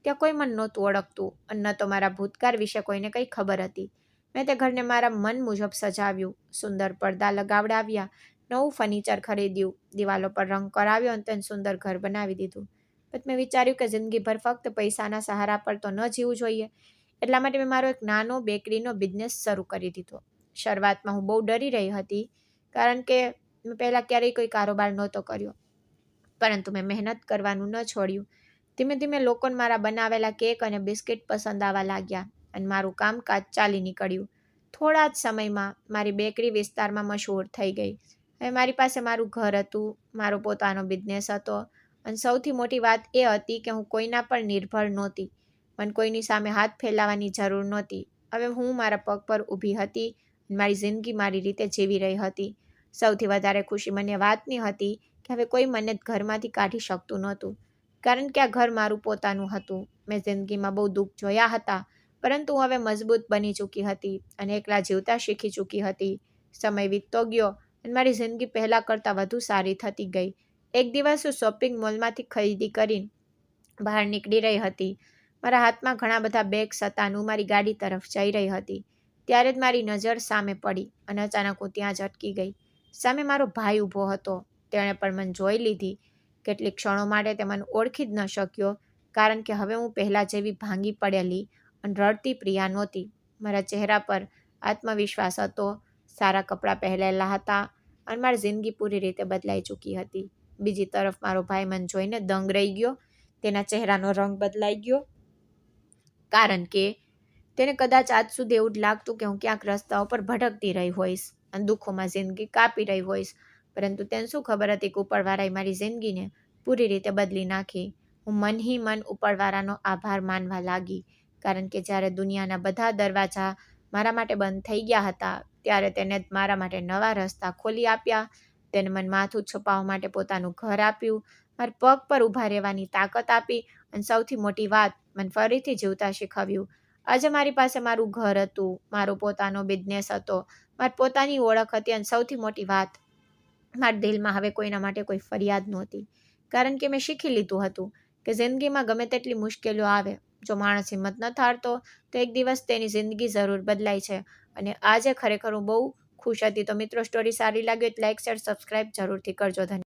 S2: ત્યાં કોઈ મને નહોતું ઓળખતું અને ન તો મારા ભૂતકાળ વિશે કોઈને કંઈ ખબર હતી. મેં તે ઘરને મારા મન મુજબ સજાવ્યું, સુંદર પડદા લગાવડાવ્યા, નવું ફર્નિચર ખરીદ્યું, દિવાલો પર રંગ કરાવ્યો અને તેને સુંદર ઘર બનાવી દીધું. પછી મેં વિચાર્યું કે જિંદગીભર ફક્ત પૈસાના સહારા પર તો ન જીવવું જોઈએ. એટલા માટે મેં મારો એક નાનો બેકરીનો બિઝનેસ શરૂ કરી દીધો. શરૂઆતમાં હું બહુ ડરી રહી હતી, કારણ કે મેં પહેલાં ક્યારેય કોઈ કારોબાર નહોતો કર્યો, પરંતુ મેં મહેનત કરવાનું ન છોડ્યું. ધીમે ધીમે લોકોને મારા બનાવેલા કેક અને બિસ્કિટ પસંદ આવવા લાગ્યા અને મારું કામકાજ ચાલી નીકળ્યું. થોડા જ સમયમાં મારી બેકરી વિસ્તારમાં મશહૂર થઈ ગઈ. હવે મારી પાસે મારું ઘર હતું, મારો પોતાનો બિઝનેસ હતો અને સૌથી મોટી વાત એ હતી કે હું કોઈના પર નિર્ભર નહોતી. મને કોઈની સામે હાથ ફેલાવવાની જરૂર નહોતી. હવે હું મારા પગ પર ઊભી હતી અને મારી જિંદગી મારી રીતે જીવી રહી હતી. સૌથી વધારે ખુશી મને વાતની હતી કે હવે કોઈ મને ઘરમાંથી કાઢી શકતું નહોતું, કારણ કે આ ઘર મારું પોતાનું હતું. મેં જિંદગીમાં બહુ દુઃખ જોયા હતા, પરંતુ હું હવે મજબૂત બની ચૂકી હતી અને એકલા જીવતા શીખી ચૂકી હતી. સમય વીતતો ગયો અને મારી જિંદગી પહેલાં કરતાં વધુ સારી થતી ગઈ. એક દિવસ હું શોપિંગ મોલમાંથી ખરીદી કરીને બહાર નીકળી રહી હતી. મારા હાથમાં ઘણા બધા બેગ્સ હતા અને હું મારી ગાડી તરફ જઈ રહી હતી. ત્યારે જ મારી નજર સામે પડી અને અચાનક હું ત્યાં જ અટકી ગઈ. સામે મારો ભાઈ ઊભો હતો. તેણે પણ મને જોઈ લીધી. કેટલીક ક્ષણો માટે તે મને ઓળખી જ ન શક્યો, કારણ કે હવે હું પહેલાં જેવી ભાંગી પડેલી અને રડતી પ્રિયા નહોતી. મારા ચહેરા પર આત્મવિશ્વાસ હતો, સારા કપડાં પહેરેલા હતા અને મારી જિંદગી પૂરી રીતે બદલાઈ ચૂકી હતી. બીજી તરફ મારો ભાઈ મને જોઈને દંગ રહી ગયો. તેના ચહેરાનો રંગ બદલાઈ ગયો, કારણ કે તેને કદાચ આજ સુધી એવું જ લાગતું કે હું ક્યાંક રસ્તાઓ પર ભટકતી રહી હોઈશ અને દુઃખોમાં જિંદગી કાપી રહી હોઈશ. પરંતુ તેને શું ખબર હતી કે ઉપરવાળાએ મારી જિંદગીને પૂરી રીતે બદલી નાખી. હું મન ઉપરવાળાનો આભાર માનવા લાગી, કારણ કે જ્યારે દુનિયાના બધા દરવાજા મારા માટે બંધ થઈ ગયા હતા, ત્યારે તેને મારા માટે નવા રસ્તા ખોલી આપ્યા. તેને મને માથું છુપાવવા માટે પોતાનું ઘર આપ્યું, મારા પગ પર ઊભા રહેવાની તાકાત આપી, અને સૌથી મોટી વાત, મને ફરીથી જીવતા શીખવ્યું. આજે મારી પાસે મારું ઘર હતું, મારો પોતાનો બિઝનેસ હતો, મારી પોતાની ઓળખ હતી, અને સૌથી મોટી વાત, મારા દિલમાં હવે કોઈના માટે કોઈ ફરિયાદ નહોતી. કારણ કે મેં શીખી લીધું હતું કે જિંદગીમાં ગમે તેટલી મુશ્કેલીઓ આવે, જો માણસ હિંમત ન હારતો તો એક દિવસ તેની જિંદગી જરૂર બદલાય છે. અને આજે ખરેખર હું બહુ ખુશ હતી. તો મિત્રો, સ્ટોરી સારી લાગી તો લાઈક, શેર, સબસ્ક્રાઈબ જરૂરથી કરજો. ધન્યવાદ.